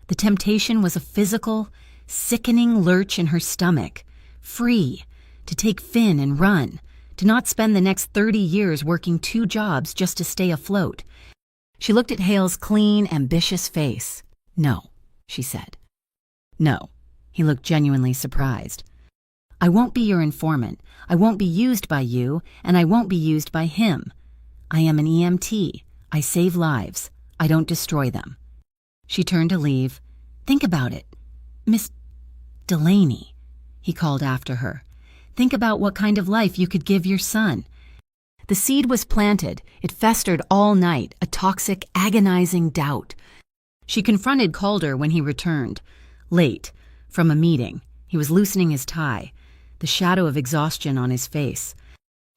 The temptation was a physical, sickening lurch in her stomach. Free, to take Finn and run, to not spend the next 30 years working 2 jobs just to stay afloat. She looked at Hale's clean, ambitious face. "No," she said. "No." He looked genuinely surprised. "I won't be your informant. I won't be used by you, and I won't be used by him. I am an EMT. I save lives. I don't destroy them." She turned to leave. "Think about it. Miss Delaney," he called after her. "Think about what kind of life you could give your son." The seed was planted. It festered all night, a toxic, agonizing doubt. She confronted Calder when he returned. Late, from a meeting. He was loosening his tie, the shadow of exhaustion on his face.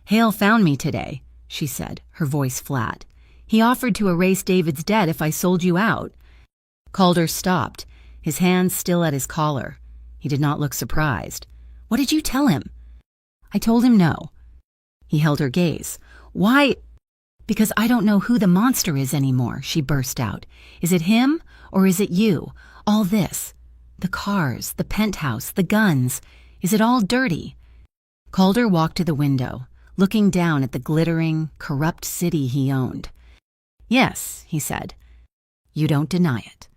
"Hale found me today," she said, her voice flat. "He offered to erase David's debt if I sold you out." Calder stopped, his hands still at his collar. He did not look surprised. "What did you tell him?" "I told him no." He held her gaze. "Why?" "Because I don't know who the monster is anymore," she burst out. "Is it him, or is it you? All this. The cars, the penthouse, the guns. Is it all dirty?" Calder walked to the window, looking down at the glittering, corrupt city he owned. "Yes," he said. "You don't deny it."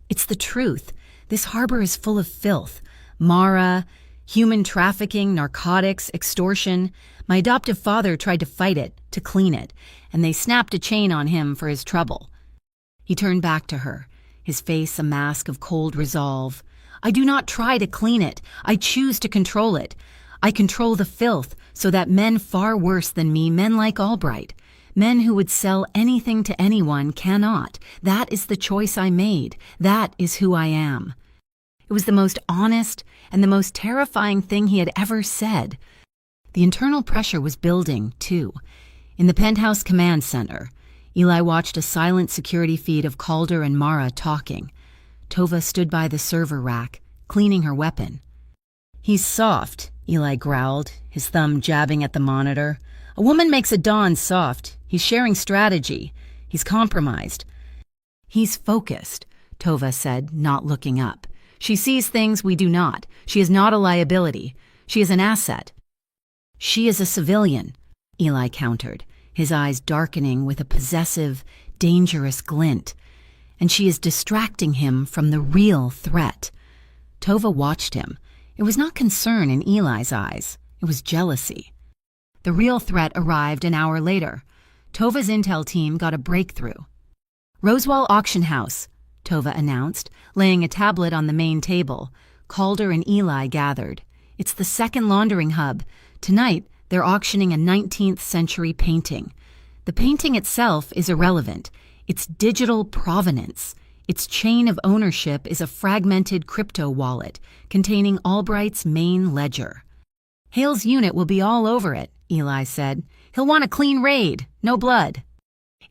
"It's the truth. This harbor is full of filth. Mara, human trafficking, narcotics, extortion. My adoptive father tried to fight it, to clean it, and they snapped a chain on him for his trouble." He turned back to her, his face a mask of cold resolve. "I do not try to clean it. I choose to control it. I control the filth so that men far worse than me, men like Albright, men who would sell anything to anyone, cannot. That is the choice I made. That is who I am." It was the most honest and the most terrifying thing he had ever said. The internal pressure was building, too. In the penthouse command center, Eli watched a silent security feed of Calder and Mara talking. Tova stood by the server rack, cleaning her weapon. "He's soft," Eli growled, his thumb jabbing at the monitor. "A woman makes a Don soft. He's sharing strategy. He's compromised." "He's focused," Tova said, not looking up. "She sees things we do not. She is not a liability. She is an asset." "She is a civilian," Eli countered, his eyes darkening with a possessive, dangerous glint. "And she is distracting him from the real threat." Tova watched him. It was not concern in Eli's eyes. It was jealousy. The real threat arrived an hour later. Tova's intel team got a breakthrough. "Rosewall Auction House," Tova announced, laying a tablet on the main table. Calder and Eli gathered. "It's the second laundering hub. Tonight, they're auctioning a 19th century painting. The painting itself is irrelevant. Its digital provenance, its chain of ownership is a fragmented crypto wallet containing Albright's main ledger." "Hale's unit will be all over it," Eli said. "He'll want a clean raid, no blood."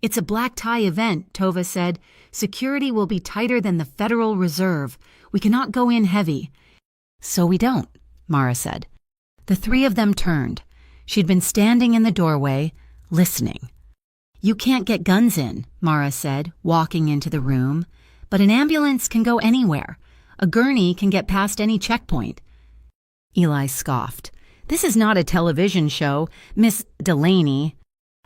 "It's a black tie event," Tova said. "Security will be tighter than the Federal Reserve. We cannot go in heavy." "So we don't," Mara said. The three of them turned. She'd been standing in the doorway, listening. "You can't get guns in," Mara said, walking into the room. "But an ambulance can go anywhere. A gurney can get past any checkpoint." Eli scoffed. "This is not a television show, Miss Delaney."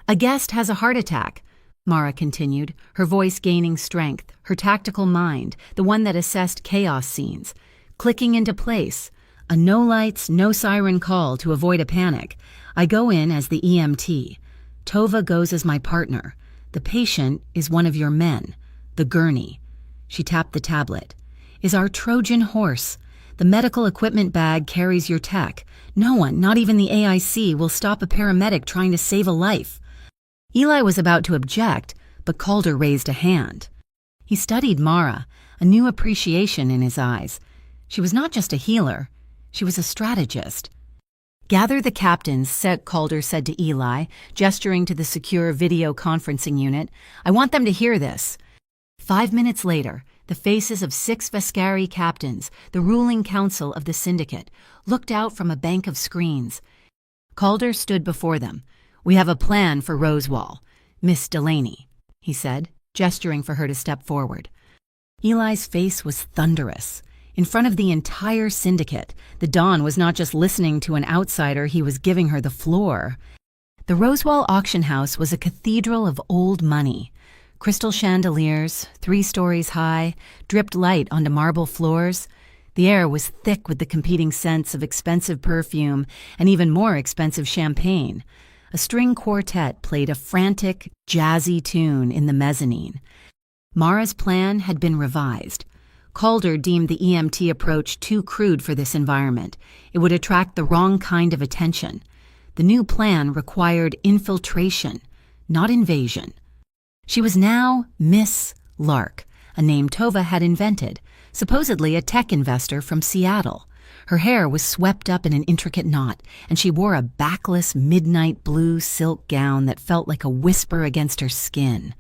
"A guest has a heart attack," Mara continued, her voice gaining strength, her tactical mind, the one that assessed chaos scenes, clicking into place. A no lights, no siren call to avoid a panic. I go in as the EMT. Tova goes as my partner. The patient is one of your men, the gurney. She tapped the tablet. Is our Trojan horse. The medical equipment bag carries your tech. No one, not even the AIC, will stop a paramedic trying to save a life. Eli was about to object, but Calder raised a hand. He studied Mara, a new appreciation in his eyes. She was not just a healer. She was a strategist. "Gather the captains," Calder said to Eli, gesturing to the secure video conferencing unit. "I want them to hear this." 5 minutes later, the faces of 6 Vescari captains, the ruling council of the syndicate, looked out from a bank of screens. Calder stood before them. "We have a plan for Rosewall. Miss Delaney," he said, gesturing for her to step forward. Eli's face was thunderous. In front of the entire syndicate, the Don was not just listening to an outsider, he was giving her the floor. The Rosewall Auction House was a cathedral of old money. Crystal chandeliers, 3 stories high, dripped light onto marble floors. The air was thick with the competing scents of expensive perfume and even more expensive champagne. A string quartet played a frantic, jazzy tune in the mezzanine. Mara's plan had been revised. Calder deemed the EMT approach too crude for this environment. It would attract the wrong kind of attention. The new plan required infiltration, not invasion. She was now Miss Lark, a name Tova had invented, supposedly a tech investor from Seattle. Her hair was swept up in an intricate knot, and she wore a backless midnight blue silk gown that felt like a whisper against her skin.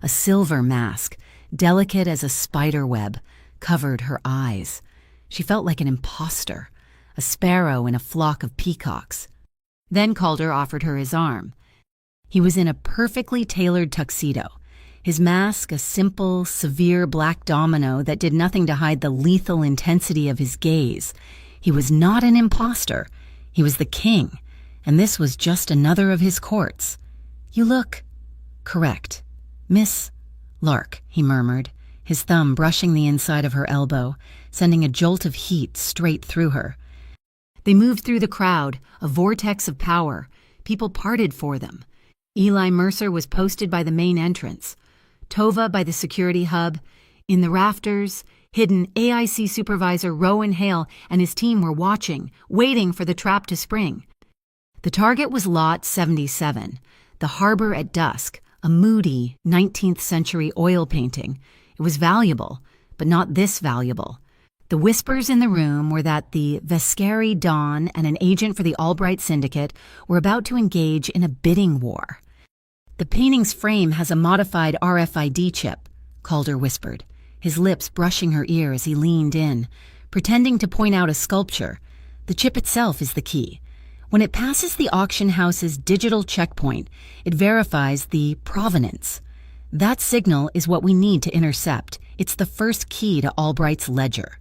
A silver mask, delicate as a spider web, covered her eyes. She felt like an imposter, a sparrow in a flock of peacocks. Then Calder offered her his arm. He was in a perfectly tailored tuxedo, his mask a simple, severe black domino that did nothing to hide the lethal intensity of his gaze. He was not an imposter. He was the king, and this was just another of his courts. "You look correct. Miss Lark," he murmured, his thumb brushing the inside of her elbow, sending a jolt of heat straight through her. They moved through the crowd, a vortex of power. People parted for them. Eli Mercer was posted by the main entrance. Tova by the security hub. In the rafters, hidden AIC supervisor Rowan Hale and his team were watching, waiting for the trap to spring. The target was Lot 77, the harbor at dusk, a moody 19th century oil painting. It was valuable, but not this valuable. The whispers in the room were that the Vescari Dawn and an agent for the Albright Syndicate were about to engage in a bidding war. "The painting's frame has a modified RFID chip," Calder whispered, his lips brushing her ear as he leaned in, pretending to point out a sculpture. "The chip itself is the key. When it passes the auction house's digital checkpoint, it verifies the provenance. That signal is what we need to intercept. It's the first key to Albright's ledger."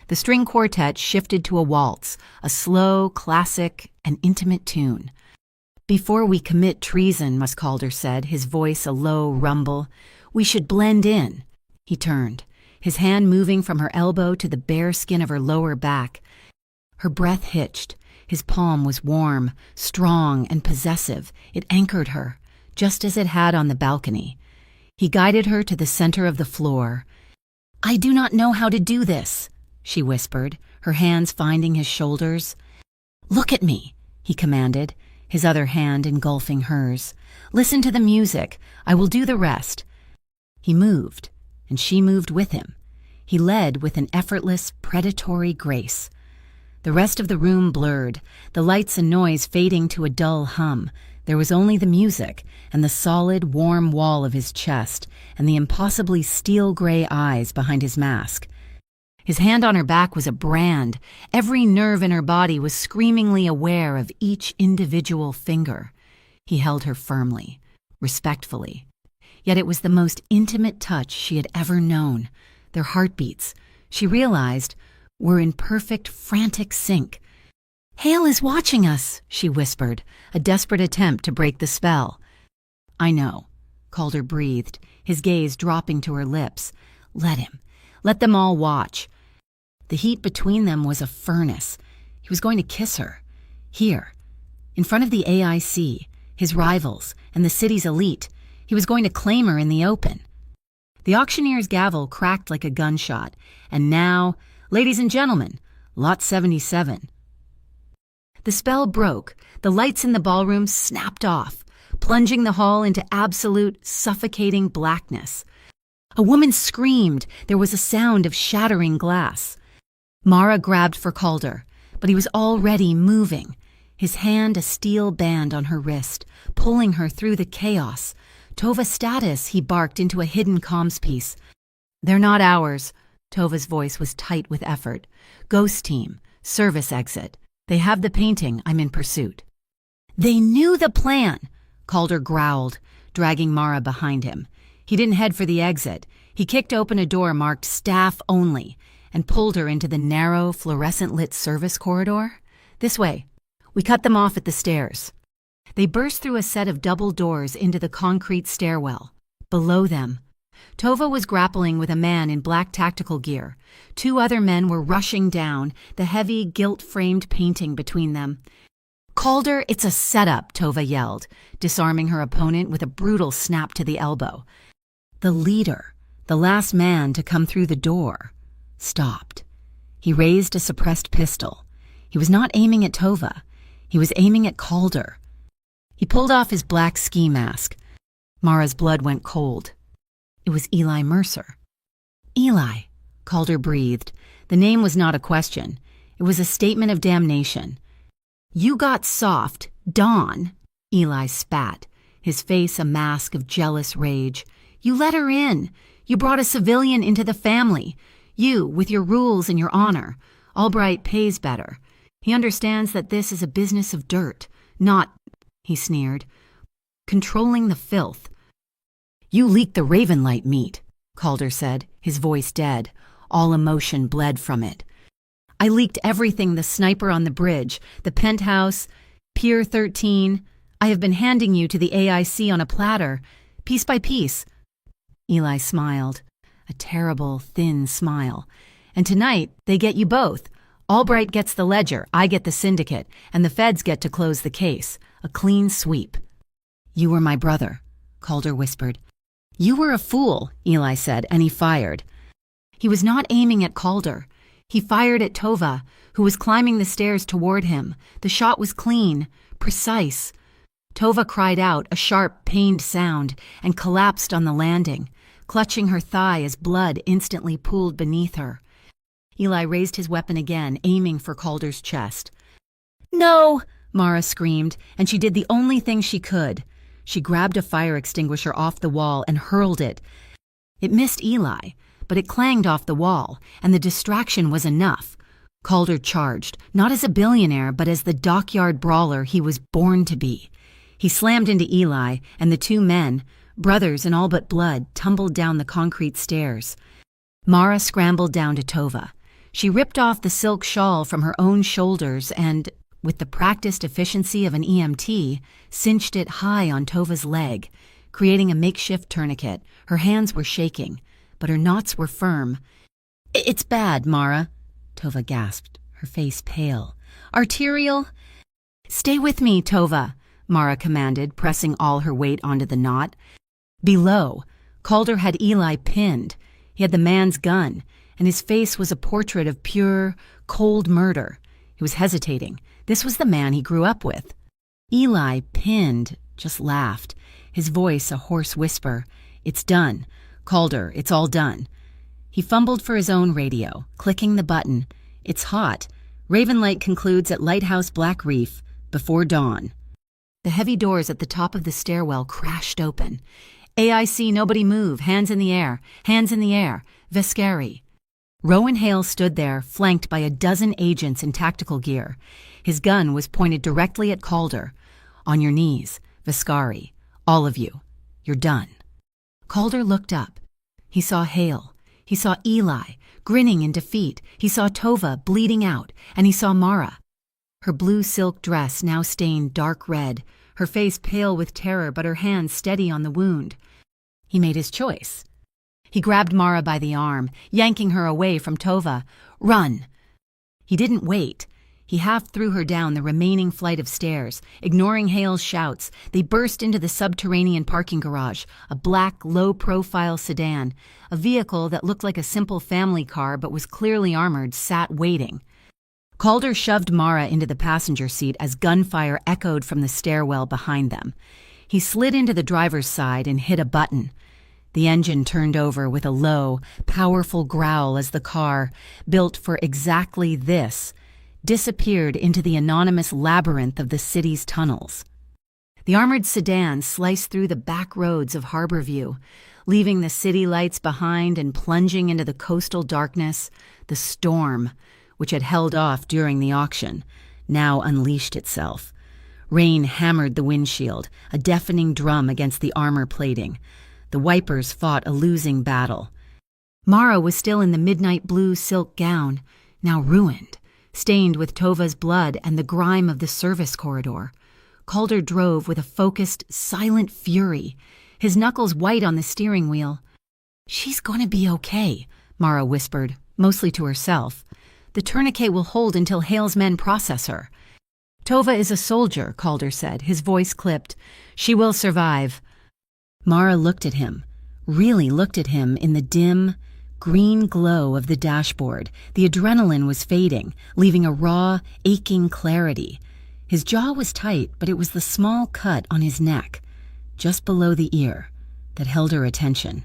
The string quartet shifted to a waltz, a slow, classic, and intimate tune. "Before we commit treason," Muscalder said, his voice a low rumble, "we should blend in." He turned, his hand moving from her elbow to the bare skin of her lower back. Her breath hitched. His palm was warm, strong, and possessive. It anchored her, just as it had on the balcony. He guided her to the center of the floor. "I do not know how to do this," she whispered, her hands finding his shoulders. "Look at me," he commanded, his other hand engulfing hers. "Listen to the music. I will do the rest." He moved, and she moved with him. He led with an effortless, predatory grace. The rest of the room blurred, the lights and noise fading to a dull hum. There was only the music, and the solid, warm wall of his chest, and the impossibly steel-gray eyes behind his mask. His hand on her back was a brand. Every nerve in her body was screamingly aware of each individual finger. He held her firmly, respectfully. Yet it was the most intimate touch she had ever known. Their heartbeats, she realized, were in perfect, frantic sync. "Hale is watching us," she whispered, a desperate attempt to break the spell. "I know," Calder breathed, his gaze dropping to her lips. Let him. Let them all watch. The heat between them was a furnace. He was going to kiss her. Here. In front of the AIC, his rivals, and the city's elite. He was going to claim her in the open. The auctioneer's gavel cracked like a gunshot. And now, ladies and gentlemen, Lot 77. The spell broke. The lights in the ballroom snapped off, plunging the hall into absolute, suffocating blackness. A woman screamed. There was a sound of shattering glass. Mara grabbed for Calder, but he was already moving, his hand a steel band on her wrist, pulling her through the chaos. "Tova status," he barked into a hidden comms piece. "They're not ours." Tova's voice was tight with effort. "Ghost team, service exit. They have the painting. I'm in pursuit." "They knew the plan," Calder growled, dragging Mara behind him. He didn't head for the exit. He kicked open a door marked staff only and pulled her into the narrow, fluorescent-lit service corridor. "This way." We cut them off at the stairs. They burst through a set of double doors into the concrete stairwell. Below them, Tova was grappling with a man in black tactical gear. Two other men were rushing down, the heavy, gilt-framed painting between them. "Calder, it's a setup," Tova yelled, disarming her opponent with a brutal snap to the elbow. The leader, the last man to come through the door, stopped. He raised a suppressed pistol. He was not aiming at Tova. He was aiming at Calder. He pulled off his black ski mask. Mara's blood went cold. It was Eli Mercer. "Eli," Calder breathed. The name was not a question. It was a statement of damnation. "You got soft, Dawn," Eli spat, his face a mask of jealous rage. "You let her in. You brought a civilian into the family. You, with your rules and your honor. Albright pays better. He understands that this is a business of dirt, not," he sneered, "controlling the filth." "You leaked the Ravenlight meat," Calder said, his voice dead. All emotion bled from it. "I leaked everything, the sniper on the bridge, the penthouse, Pier 13. I have been handing you to the AIC on a platter, piece by piece." Eli smiled. a terrible, thin smile. "And tonight, they get you both. Albright gets the ledger, I get the syndicate, and the feds get to close the case. A clean sweep." "You were my brother," Calder whispered. "You were a fool," Eli said, and he fired. He was not aiming at Calder. He fired at Tova, who was climbing the stairs toward him. The shot was clean, precise. Tova cried out, a sharp, pained sound, and collapsed on the landing, clutching her thigh as blood instantly pooled beneath her. Eli raised his weapon again, aiming for Calder's chest. "No!" Mara screamed, and she did the only thing she could. She grabbed a fire extinguisher off the wall and hurled it. It missed Eli, but it clanged off the wall, and the distraction was enough. Calder charged, not as a billionaire, but as the dockyard brawler he was born to be. He slammed into Eli, and the two men, brothers in all but blood, tumbled down the concrete stairs. Mara scrambled down to Tova. She ripped off the silk shawl from her own shoulders and, with the practiced efficiency of an EMT, cinched it high on Tova's leg, creating a makeshift tourniquet. Her hands were shaking, but her knots were firm. "It's bad, Mara," Tova gasped, her face pale. "Arterial?" "Stay with me, Tova," Mara commanded, pressing all her weight onto the knot. Below, Calder had Eli pinned. He had the man's gun, and his face was a portrait of pure, cold murder. He was hesitating. This was the man he grew up with. Eli, pinned, just laughed, his voice a hoarse whisper. "It's done. Calder, it's all done." He fumbled for his own radio, clicking the button. "It's hot. Ravenlight concludes at Lighthouse Black Reef, before dawn." The heavy doors at the top of the stairwell crashed open. "AIC, nobody move. Hands in the air. Hands in the air. Vescari." Rowan Hale stood there, flanked by a dozen agents in tactical gear. His gun was pointed directly at Calder. "On your knees. Vescari. All of you. You're done." Calder looked up. He saw Hale. He saw Eli, grinning in defeat. He saw Tova, bleeding out. And he saw Mara. Her blue silk dress now stained dark red, her face pale with terror but her hands steady on the wound. He made his choice. He grabbed Mara by the arm, yanking her away from Tova. "Run!" He didn't wait. He half threw her down the remaining flight of stairs. Ignoring Hale's shouts, they burst into the subterranean parking garage, a black, low-profile sedan. A vehicle that looked like a simple family car but was clearly armored sat waiting. Calder shoved Mara into the passenger seat as gunfire echoed from the stairwell behind them. He slid into the driver's side and hit a button. The engine turned over with a low, powerful growl as the car, built for exactly this, disappeared into the anonymous labyrinth of the city's tunnels. The armored sedan sliced through the back roads of Harborview, leaving the city lights behind and plunging into the coastal darkness. The storm, which had held off during the auction, now unleashed itself. Rain hammered the windshield, a deafening drum against the armor plating. The wipers fought a losing battle. Mara was still in the midnight blue silk gown, now ruined, stained with Tova's blood and the grime of the service corridor. Calder drove with a focused, silent fury, his knuckles white on the steering wheel. "She's going to be okay," Mara whispered, mostly to herself. "The tourniquet will hold until Hale's men process her." "Tova is a soldier," Calder said, his voice clipped. "She will survive." Mara looked at him, really looked at him in the dim, green glow of the dashboard. The adrenaline was fading, leaving a raw, aching clarity. His jaw was tight, but it was the small cut on his neck, just below the ear, that held her attention.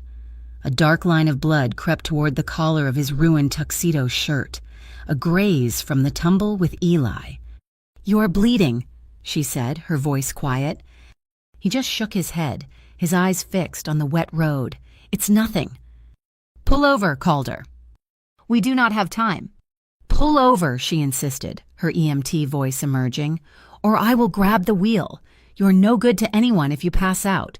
A dark line of blood crept toward the collar of his ruined tuxedo shirt, a graze from the tumble with Eli. "You are bleeding," she said, her voice quiet. He just shook his head, his eyes fixed on the wet road. "It's nothing." "Pull over, Calder." "We do not have time." "Pull over," she insisted, her EMT voice emerging, "or I will grab the wheel. You're no good to anyone if you pass out."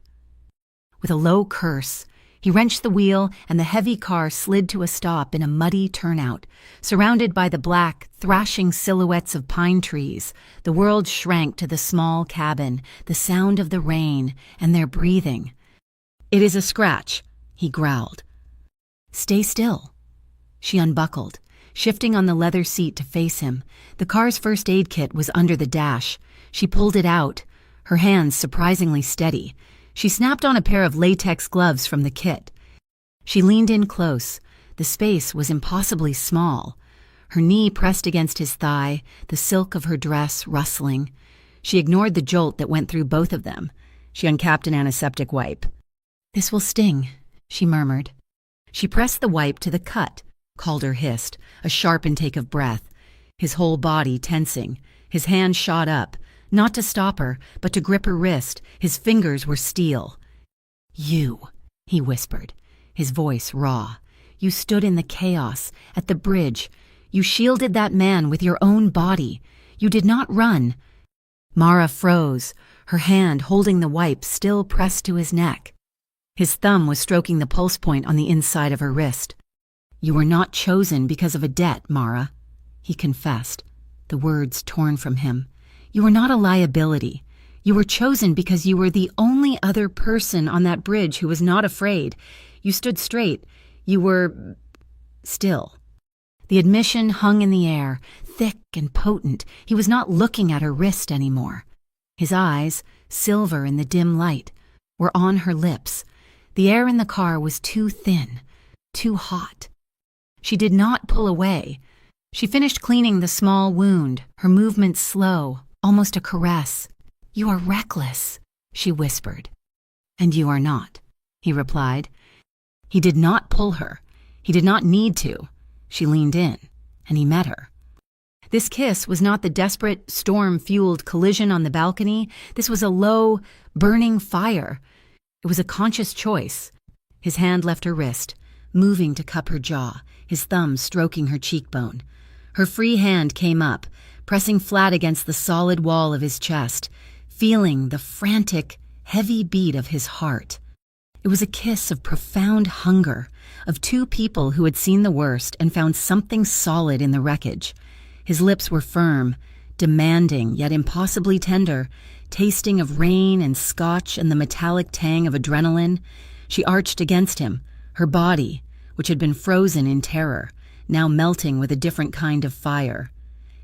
With a low curse, he wrenched the wheel and the heavy car slid to a stop in a muddy turnout. Surrounded by the black, thrashing silhouettes of pine trees, the world shrank to the small cabin, the sound of the rain, and their breathing. "It is a scratch," he growled. Stay still." She unbuckled, shifting on the leather seat to face him. The car's first aid kit was under the dash. She pulled it out, her hands surprisingly steady. She snapped on a pair of latex gloves from the kit. She leaned in close. The space was impossibly small. Her knee pressed against his thigh, the silk of her dress rustling. She ignored the jolt that went through both of them. She uncapped an antiseptic wipe. "This will sting," she murmured. She pressed the wipe to the cut. Calder hissed, a sharp intake of breath, his whole body tensing. His hand shot up, not to stop her, but to grip her wrist. His fingers were steel. "You," he whispered, his voice raw. "You stood in the chaos, at the bridge. You shielded that man with your own body. You did not run." Mara froze, her hand holding the wipe still pressed to his neck. His thumb was stroking the pulse point on the inside of her wrist. "You were not chosen because of a debt, Mara," he confessed, the words torn from him. "You were not a liability. You were chosen because you were the only other person on that bridge who was not afraid. You stood straight. You were still." The admission hung in the air, thick and potent. He was not looking at her wrist anymore. His eyes, silver in the dim light, were on her lips. The air in the car was too thin, too hot. She did not pull away. She finished cleaning the small wound, her movements slow, almost a caress. "You are reckless," she whispered. "And you are not," he replied. He did not pull her. He did not need to. She leaned in, and he met her. This kiss was not the desperate, storm-fueled collision on the balcony. This was a low, burning fire. It was a conscious choice. His hand left her wrist, moving to cup her jaw, his thumb stroking her cheekbone. Her free hand came up, pressing flat against the solid wall of his chest, feeling the frantic, heavy beat of his heart. It was a kiss of profound hunger, of two people who had seen the worst and found something solid in the wreckage. His lips were firm, demanding yet impossibly tender, tasting of rain and scotch and the metallic tang of adrenaline. She arched against him, her body, which had been frozen in terror, now melting with a different kind of fire.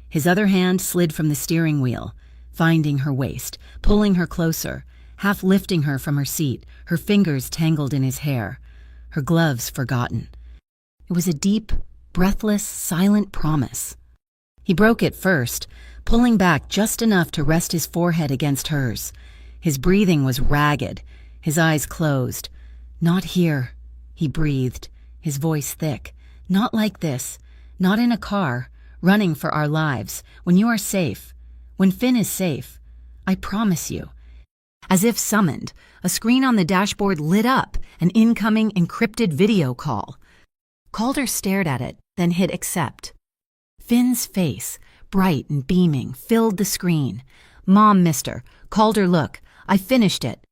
His other hand slid from the steering wheel, finding her waist, pulling her closer, half lifting her from her seat, her fingers tangled in his hair, her gloves forgotten. It was a deep, breathless, silent promise. He broke it first, pulling back just enough to rest his forehead against hers. His breathing was ragged, his eyes closed. "Not here," he breathed, his voice thick. "Not like this. Not in a car, running for our lives. When you are safe. When Finn is safe. I promise you." As if summoned, a screen on the dashboard lit up, an incoming encrypted video call. Calder stared at it, then hit accept. Finn's face, bright and beaming, filled the screen. "Mom, mister. Calder, look. I finished it."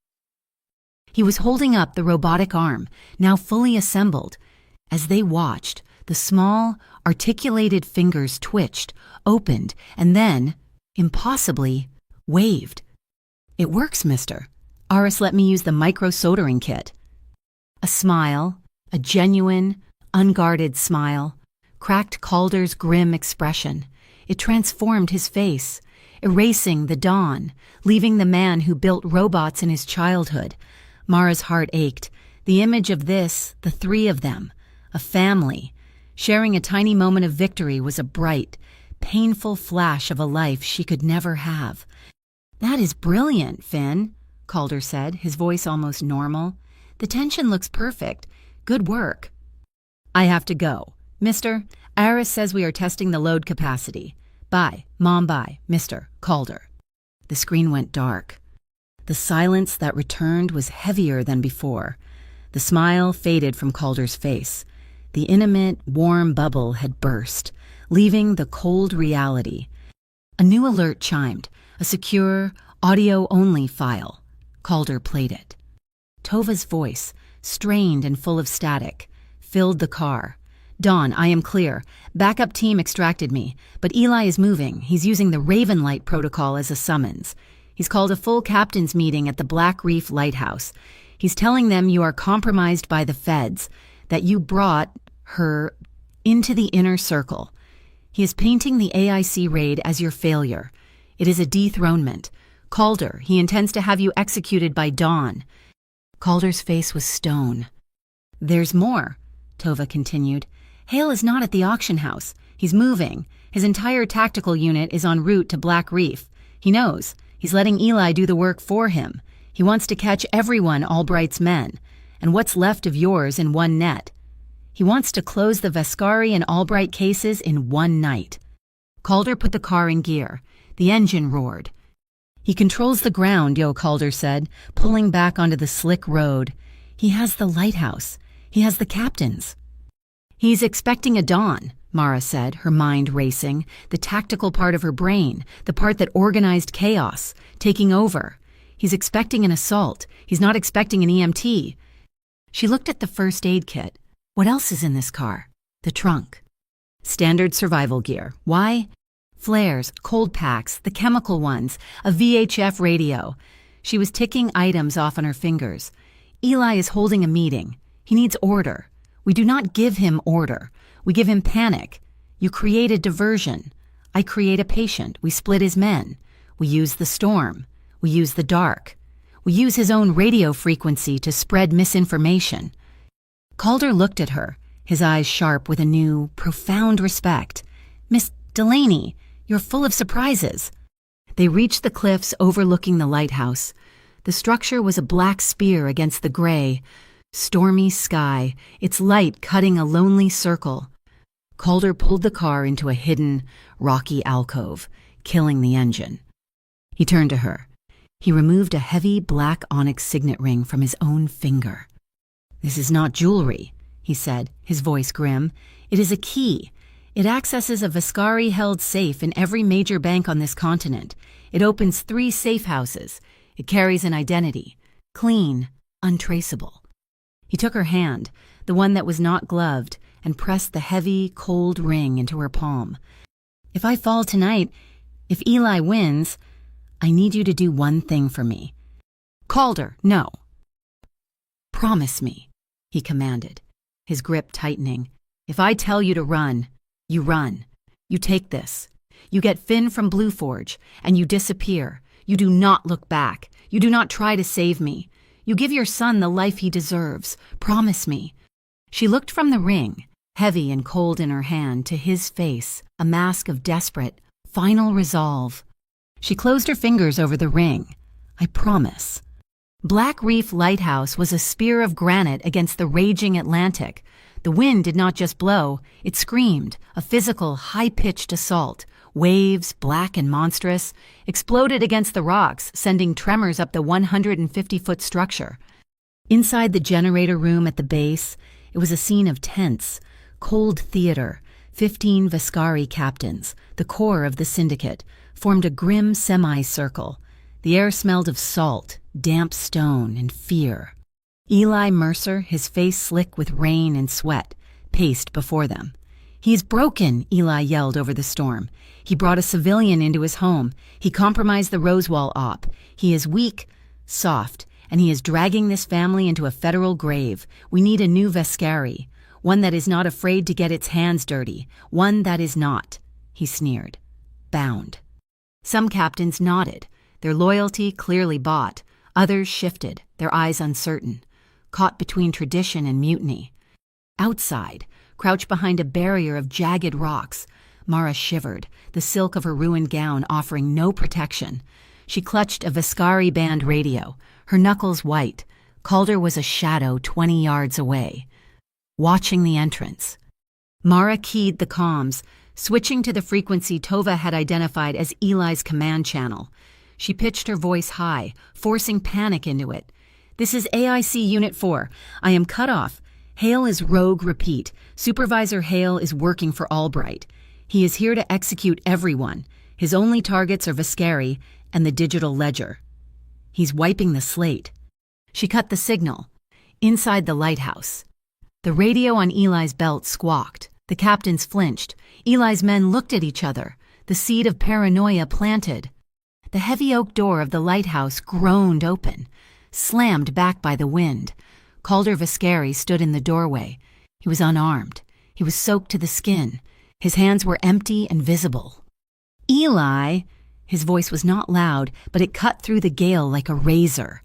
He was holding up the robotic arm, now fully assembled. As they watched, the small, articulated fingers twitched, opened, and then, impossibly, waved. "It works, mister. Aris let me use the micro-soldering kit." A smile, a genuine, unguarded smile, cracked Calder's grim expression. It transformed his face, erasing the dawn, leaving the man who built robots in his childhood. Mara's heart ached. The image of this, the three of them, a family, sharing a tiny moment of victory was a bright, painful flash of a life she could never have. "That is brilliant, Finn," Calder said, his voice almost normal. "The tension looks perfect. Good work." "I have to go. Mister, Aris says we are testing the load capacity. Bye, Mom, bye, Mr. Calder." The screen went dark. The silence that returned was heavier than before. The smile faded from Calder's face. The intimate, warm bubble had burst, leaving the cold reality. A new alert chimed, a secure, audio-only file. Calder played it. Tova's voice, strained and full of static, filled the car. "Dawn, I am clear. Backup team extracted me, but Eli is moving. He's using the Ravenlight protocol as a summons. He's called a full captain's meeting at the Black Reef Lighthouse. He's telling them you are compromised by the feds. that you brought her into the inner circle. He is painting the AIC raid as your failure. It is a dethronement. Calder, he intends to have you executed by dawn." Calder's face was stone. "There's more," Tova continued. "Hale is not at the auction house. He's moving. His entire tactical unit is en route to Black Reef. He knows. He's letting Eli do the work for him. He wants to catch everyone Albright's men, and what's left of yours in one net. He wants to close the Vescari and Albright cases in one night." Calder put the car in gear. The engine roared. "He controls the ground," Yo Calder said, pulling back onto the slick road. "He has the lighthouse. He has the captains." "He's expecting a dawn," Mara said, her mind racing, the tactical part of her brain, the part that organized chaos, taking over. "He's expecting an assault. He's not expecting an EMT." She looked at the first aid kit. What else is in this car? The trunk. Standard survival gear. Why? Flares, cold packs, the chemical ones, a VHF radio. She was ticking items off on her fingers. "Eli is holding a meeting. He needs order. We do not give him order. We give him panic. You create a diversion. I create a patient. We split his men. We use the storm. We use the dark. We use his own radio frequency to spread misinformation." Calder looked at her, his eyes sharp with a new, profound respect. "Miss Delaney, you're full of surprises." They reached the cliffs overlooking the lighthouse. The structure was a black spear against the gray, stormy sky, its light cutting a lonely circle. Calder pulled the car into a hidden, rocky alcove, killing the engine. He turned to her. He removed a heavy black onyx signet ring from his own finger. "This is not jewelry," he said, his voice grim. "It is a key. It accesses a Vescari-held safe in every major bank on this continent. It opens 3 safe houses. It carries an identity. Clean, untraceable." He took her hand, the one that was not gloved, and pressed the heavy, cold ring into her palm. "If I fall tonight, if Eli wins, I need you to do one thing for me." "Calder, no." "Promise me," he commanded, his grip tightening. "If I tell you to run, you run. You take this. You get Finn from Blue Forge, and you disappear. You do not look back. You do not try to save me. You give your son the life he deserves. Promise me." She looked from the ring, heavy and cold in her hand, to his face, a mask of desperate, final resolve. She closed her fingers over the ring. "I promise." Black Reef Lighthouse was a spear of granite against the raging Atlantic. The wind did not just blow, it screamed, a physical, high-pitched assault. Waves, black and monstrous, exploded against the rocks, sending tremors up the 150-foot structure. Inside the generator room at the base, it was a scene of tense, cold theater. 15 Vescari captains, the core of the syndicate, formed a grim semicircle. The air smelled of salt, damp stone, and fear. Eli Mercer, his face slick with rain and sweat, paced before them. "He's broken," Eli yelled over the storm. "He brought a civilian into his home. He compromised the Rosewall op. He is weak, soft, and he is dragging this family into a federal grave. We need a new Vescari, one that is not afraid to get its hands dirty, one that is not," he sneered, "bound." Some captains nodded, their loyalty clearly bought. Others shifted, their eyes uncertain, caught between tradition and mutiny. Outside, crouched behind a barrier of jagged rocks, Mara shivered, the silk of her ruined gown offering no protection. She clutched a Vescari band radio, her knuckles white. Calder was a shadow 20 yards away, watching the entrance. Mara keyed the comms, switching to the frequency Tova had identified as Eli's command channel. She pitched her voice high, forcing panic into it. "This is AIC Unit 4. I am cut off. Hale is rogue, repeat. Supervisor Hale is working for Albright. He is here to execute everyone. His only targets are Vescari and the digital ledger. He's wiping the slate." She cut the signal. Inside the lighthouse, the radio on Eli's belt squawked. The captains flinched. Eli's men looked at each other, the seed of paranoia planted. The heavy oak door of the lighthouse groaned open, slammed back by the wind. Calder Vescari stood in the doorway, He was unarmed. He was soaked to the skin. His hands were empty and visible. "Eli!" His voice was not loud, but it cut through the gale like a razor.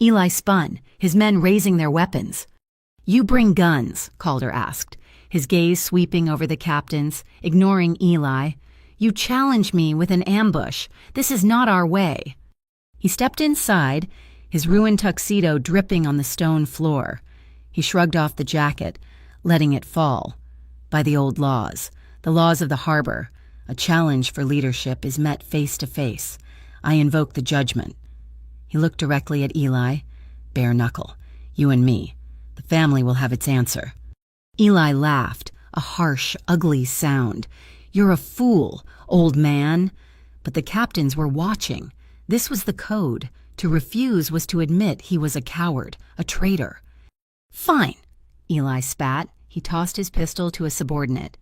Eli spun, his men raising their weapons. "You bring guns," Calder asked, his gaze sweeping over the captains, ignoring Eli. "You challenge me with an ambush. This is not our way." He stepped inside, his ruined tuxedo dripping on the stone floor. He shrugged off the jacket, letting it fall. By the old laws, the laws of the harbor, a challenge for leadership is met face to face. I invoke the judgment. He looked directly at Eli. "Bare knuckle. You and me. The family will have its answer." Eli laughed, a harsh, ugly sound. "You're a fool, old man." But the captains were watching. This was the code. To refuse was to admit he was a coward, a traitor. "Fine," Eli spat. He tossed his pistol to a subordinate.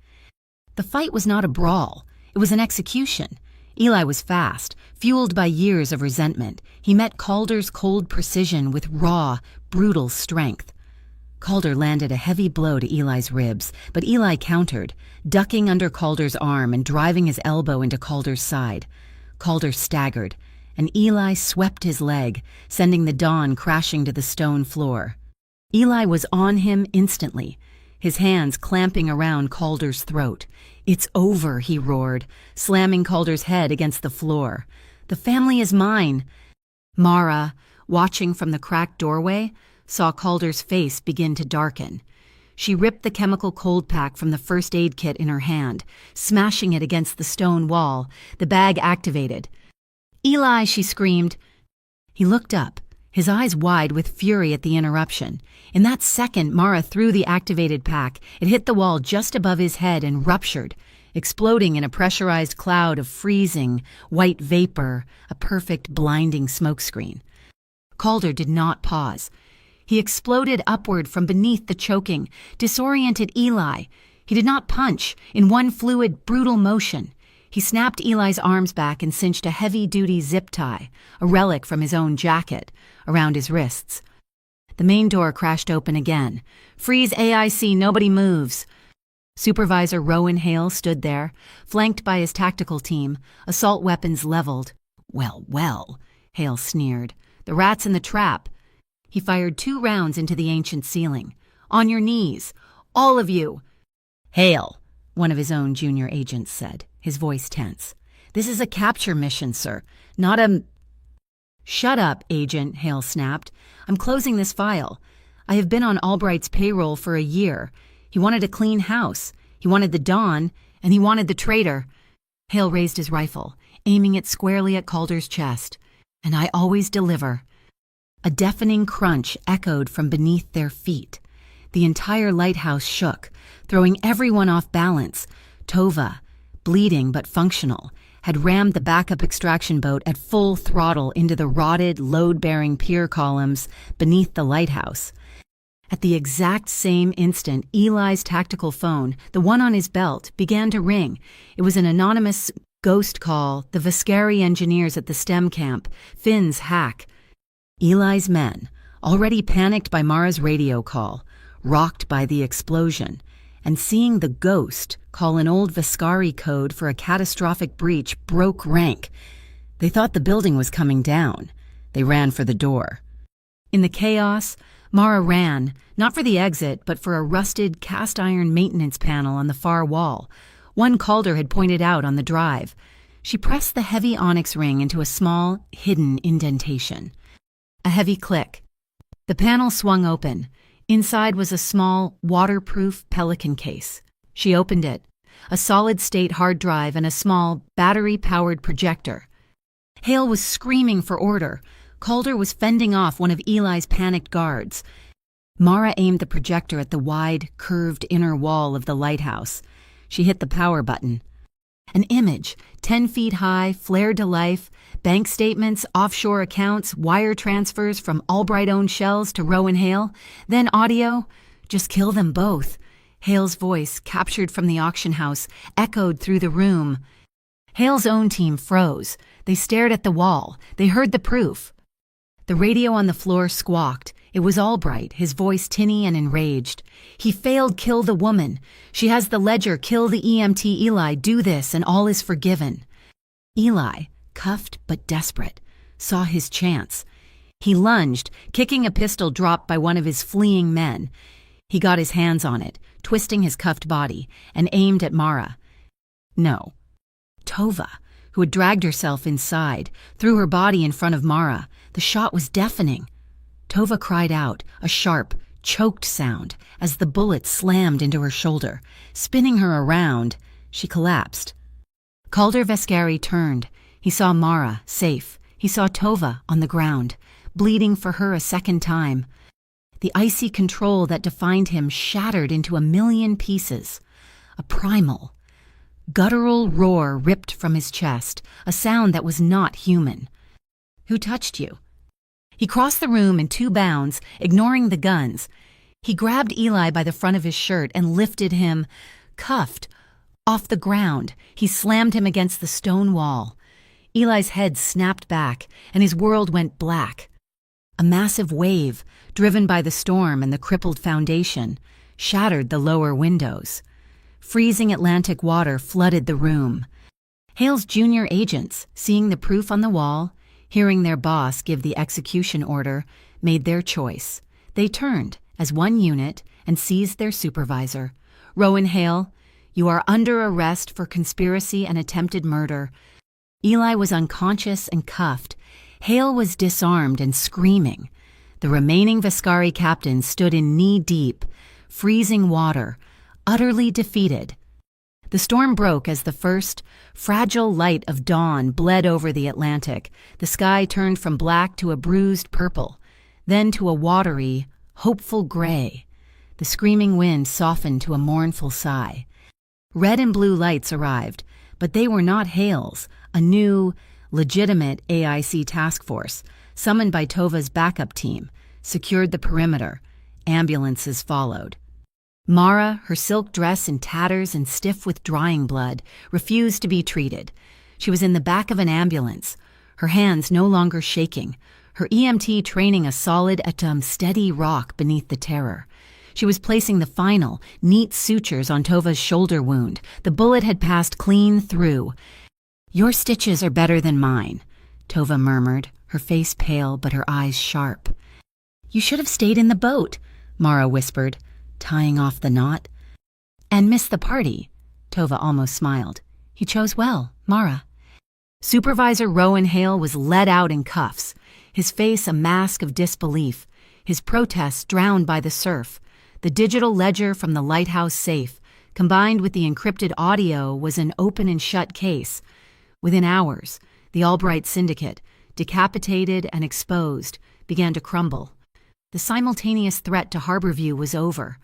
The fight was not a brawl. It was an execution. Eli was fast, fueled by years of resentment. He met Calder's cold precision with raw, brutal strength. Calder landed a heavy blow to Eli's ribs, but Eli countered, ducking under Calder's arm and driving his elbow into Calder's side. Calder staggered, and Eli swept his leg, sending the Don crashing to the stone floor. Eli was on him instantly, his hands clamping around Calder's throat. "It's over," he roared, slamming Calder's head against the floor. "The family is mine." Mara, watching from the cracked doorway, saw Calder's face begin to darken. She ripped the chemical cold pack from the first aid kit in her hand, smashing it against the stone wall. The bag activated. "Eli!" she screamed. He looked up, his eyes wide with fury at the interruption. In that second, Mara threw the activated pack. It hit the wall just above his head and ruptured, exploding in a pressurized cloud of freezing, white vapor, a perfect, blinding smokescreen. Calder did not pause. He exploded upward from beneath the choking, disoriented Eli. He did not punch, in one fluid, brutal motion. He snapped Eli's arms back and cinched a heavy-duty zip tie, a relic from his own jacket, around his wrists. The main door crashed open again. "Freeze AIC, nobody moves." Supervisor Rowan Hale stood there, flanked by his tactical team, assault weapons leveled. "Well, well," Hale sneered. "The rat's in the trap." He fired 2 rounds into the ancient ceiling. "On your knees, all of you." "Hale," one of his own junior agents said, his voice tense. "This is a capture mission, sir, not a—" "Shut up, Agent," Hale snapped. "I'm closing this file. I have been on Albright's payroll for a year. He wanted a clean house. He wanted the Don, and he wanted the traitor." Hale raised his rifle, aiming it squarely at Calder's chest. "And I always deliver." A deafening crunch echoed from beneath their feet. The entire lighthouse shook, throwing everyone off balance. Tova, bleeding but functional, had rammed the backup extraction boat at full throttle into the rotted, load-bearing pier columns beneath the lighthouse. At the exact same instant, Eli's tactical phone, the one on his belt, began to ring. It was an anonymous ghost call, the Viscari engineers at the STEM camp, Finn's hack. Eli's men, already panicked by Mara's radio call, rocked by the explosion, and seeing the ghost call an old Viscari code for a catastrophic breach, broke rank. They thought the building was coming down. They ran for the door. In the chaos, Mara ran, not for the exit, but for a rusted cast-iron maintenance panel on the far wall, one Calder had pointed out on the drive. She pressed the heavy onyx ring into a small, hidden indentation. A heavy click. The panel swung open. Inside was a small, waterproof Pelican case. She opened it. A solid-state hard drive and a small, battery-powered projector. Hale was screaming for order. Calder was fending off one of Eli's panicked guards. Mara aimed the projector at the wide, curved inner wall of the lighthouse. She hit the power button. An image, 10 feet high, flared to life, bank statements, offshore accounts, wire transfers from Albright-owned shells to Rowan Hale, then audio. "Just kill them both." Hale's voice, captured from the auction house, echoed through the room. Hale's own team froze. They stared at the wall. They heard the proof. The radio on the floor squawked. It was Albright, his voice tinny and enraged. "He failed kill the woman. She has the ledger, kill the EMT. Eli, do this and all is forgiven." Eli, cuffed but desperate, saw his chance. He lunged, kicking a pistol dropped by one of his fleeing men. He got his hands on it, twisting his cuffed body, and aimed at Mara. No. Tova, who had dragged herself inside, threw her body in front of Mara. The shot was deafening. Tova cried out, a sharp, choked sound, as the bullet slammed into her shoulder. Spinning her around, she collapsed. Calder Vescari turned. He saw Mara, safe. He saw Tova on the ground, bleeding for her a second time. The icy control that defined him shattered into a million pieces. A primal, guttural roar ripped from his chest, a sound that was not human. "Who touched you?" He crossed the room in 2 bounds, ignoring the guns. He grabbed Eli by the front of his shirt and lifted him, cuffed, off the ground. He slammed him against the stone wall. Eli's head snapped back, and his world went black. A massive wave, driven by the storm and the crippled foundation, shattered the lower windows. Freezing Atlantic water flooded the room. Hale's junior agents, seeing the proof on the wall, hearing their boss give the execution order, made their choice. They turned, as one unit, and seized their supervisor. "Rowan Hale, you are under arrest for conspiracy and attempted murder." Eli was unconscious and cuffed. Hale was disarmed and screaming. The remaining Vescari captains stood in knee-deep, freezing water, utterly defeated. The storm broke as the first, fragile light of dawn bled over the Atlantic. The sky turned from black to a bruised purple, then to a watery, hopeful gray. The screaming wind softened to a mournful sigh. Red and blue lights arrived, but they were not Hale's. A new, legitimate AIC task force, summoned by Tova's backup team, secured the perimeter. Ambulances followed. Mara, her silk dress in tatters and stiff with drying blood, refused to be treated. She was in the back of an ambulance, her hands no longer shaking, her EMT training a solid steady rock beneath the terror. She was placing the final, neat sutures on Tova's shoulder wound. The bullet had passed clean through. "Your stitches are better than mine," Tova murmured, her face pale but her eyes sharp. "You should have stayed in the boat," Mara whispered, tying off the knot. "And missed the party," Tova almost smiled. "You chose well, Mara." Supervisor Rowan Hale was led out in cuffs, his face a mask of disbelief, his protests drowned by the surf. The digital ledger from the lighthouse safe, combined with the encrypted audio, was an open and shut case. Within hours, the Albright syndicate, decapitated and exposed, began to crumble. The simultaneous threat to Harborview was over.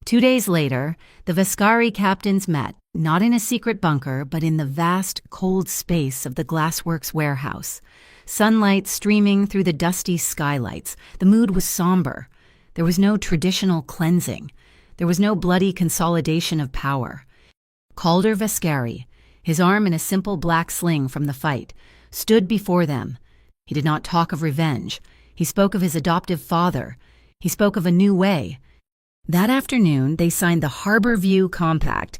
2 days later, the Vescari captains met, not in a secret bunker, but in the vast, cold space of the Glassworks warehouse. Sunlight streaming through the dusty skylights. The mood was somber. There was no traditional cleansing. There was no bloody consolidation of power. Calder Vescari, his arm in a simple black sling from the fight, stood before them. He did not talk of revenge. He spoke of his adoptive father. He spoke of a new way. That afternoon, they signed the Harborview Compact.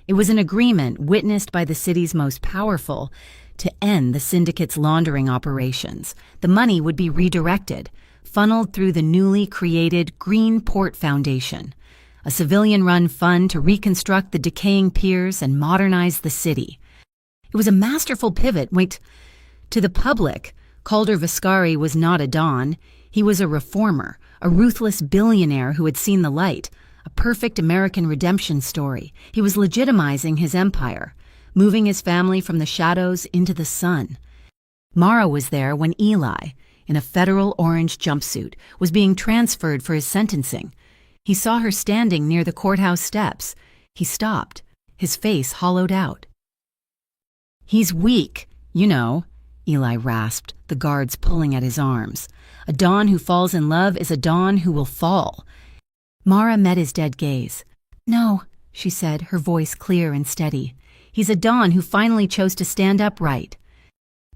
It was an agreement witnessed by the city's most powerful to end the syndicate's laundering operations. The money would be redirected, funneled through the newly created Green Port Foundation, a civilian-run fund to reconstruct the decaying piers and modernize the city. It was a masterful pivot. To the public, Calder Vescari was not a don. He was a reformer, a ruthless billionaire who had seen the light, a perfect American redemption story. He was legitimizing his empire, moving his family from the shadows into the sun. Mara was there when Eli, in a federal orange jumpsuit, was being transferred for his sentencing. He saw her standing near the courthouse steps. He stopped, his face hollowed out. "He's weak, you know," Eli rasped, the guards pulling at his arms. "A don who falls in love is a don who will fall." Mara met his dead gaze. "No," she said, her voice clear and steady. "He's a don who finally chose to stand upright."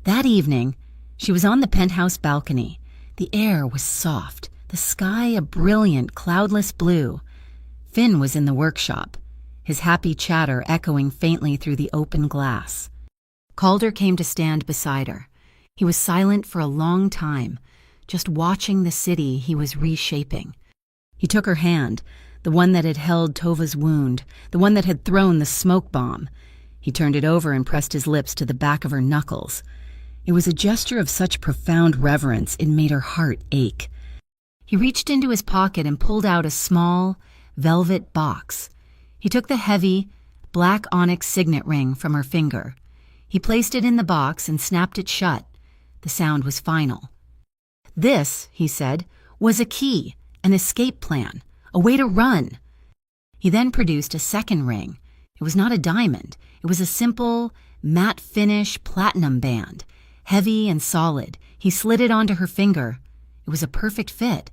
That evening, she was on the penthouse balcony. The air was soft, the sky a brilliant, cloudless blue. Finn was in the workshop, his happy chatter echoing faintly through the open glass. Calder came to stand beside her. He was silent for a long time, just watching the city he was reshaping. He took her hand, the one that had held Tova's wound, the one that had thrown the smoke bomb. He turned it over and pressed his lips to the back of her knuckles. It was a gesture of such profound reverence it made her heart ache. He reached into his pocket and pulled out a small, velvet box. He took the heavy, black onyx signet ring from her finger. He placed it in the box and snapped it shut. The sound was final. This, he said, was a key, an escape plan, a way to run. He then produced a second ring. It was not a diamond. It was a simple, matte finish platinum band, heavy and solid. He slid it onto her finger. It was a perfect fit.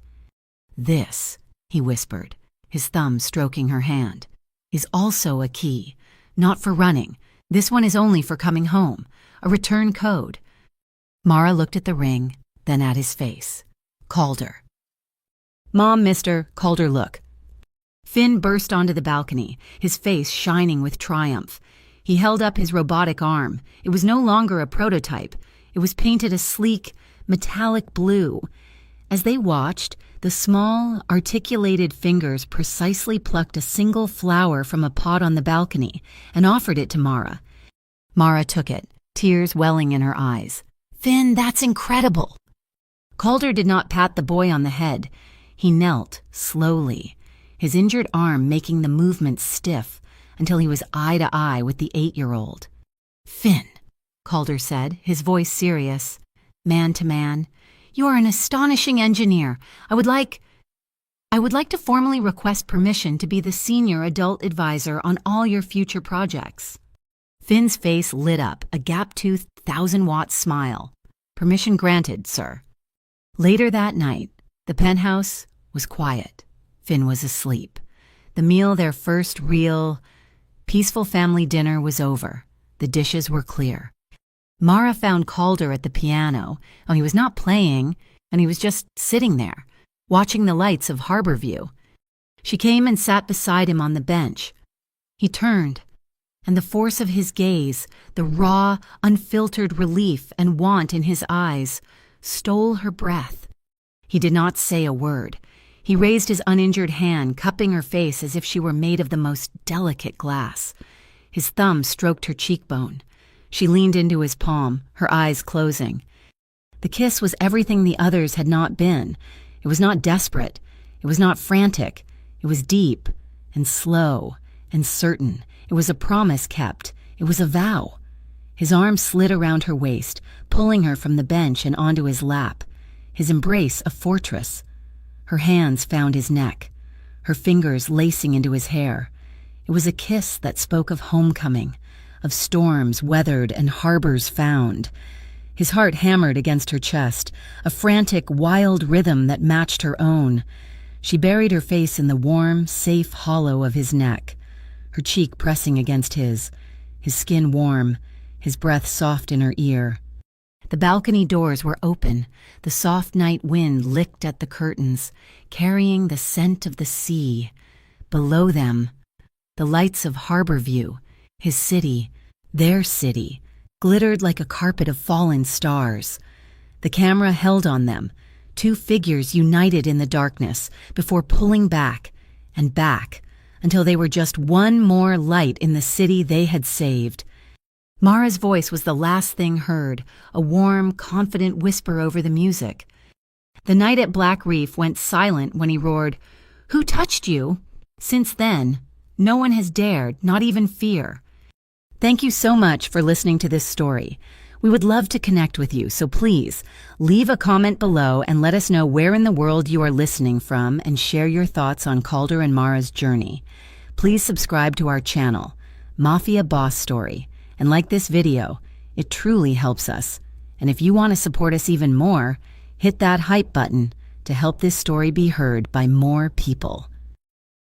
This, he whispered, his thumb stroking her hand, is also a key. Not for running. This one is only for coming home. A return code. Mara looked at the ring, then at his face. Calder. Mom, mister, Calder, look. Finn burst onto the balcony, his face shining with triumph. He held up his robotic arm. It was no longer a prototype. It was painted a sleek, metallic blue. As they watched, the small, articulated fingers precisely plucked a single flower from a pot on the balcony and offered it to Mara. Mara took it, tears welling in her eyes. Finn, that's incredible. Calder did not pat the boy on the head. He knelt, slowly, his injured arm making the movement stiff until he was eye to eye with the 8-year-old. Finn, Calder said, his voice serious, man to man, you are an astonishing engineer. I would like to formally request permission to be the senior adult advisor on all your future projects. Finn's face lit up, a gap-toothed 1,000-watt smile. Permission granted, sir. Later that night, the penthouse was quiet. Finn was asleep. The meal, their first real, peaceful family dinner, was over. The dishes were clear. Mara found Calder at the piano. He was not playing, and he was just sitting there, watching the lights of Harborview. She came and sat beside him on the bench. He turned, and the force of his gaze, the raw, unfiltered relief and want in his eyes, stole her breath. He did not say a word. He raised his uninjured hand, cupping her face as if she were made of the most delicate glass. His thumb stroked her cheekbone. She leaned into his palm, her eyes closing. The kiss was everything the others had not been. It was not desperate. It was not frantic. It was deep and slow and certain. It was a promise kept. It was a vow. His arm slid around her waist, pulling her from the bench and onto his lap. His embrace a fortress. Her hands found his neck, her fingers lacing into his hair. It was a kiss that spoke of homecoming, of storms weathered and harbors found. His heart hammered against her chest, a frantic, wild rhythm that matched her own. She buried her face in the warm, safe hollow of his neck, her cheek pressing against his skin warm, his breath soft in her ear. The balcony doors were open. The soft night wind licked at the curtains, carrying the scent of the sea. Below them, the lights of Harborview, his city, their city, glittered like a carpet of fallen stars. The camera held on them, two figures united in the darkness, before pulling back and back until they were just one more light in the city they had saved. Mara's voice was the last thing heard, a warm, confident whisper over the music. The night at Black Reef went silent when he roared, "Who touched you?" Since then, no one has dared, not even fear. Thank you so much for listening to this story. We would love to connect with you, so please leave a comment below and let us know where in the world you are listening from and share your thoughts on Calder and Mara's journey. Please subscribe to our channel, Mafia Boss Story, and like this video. It truly helps us. And if you want to support us even more, hit that hype button to help this story be heard by more people.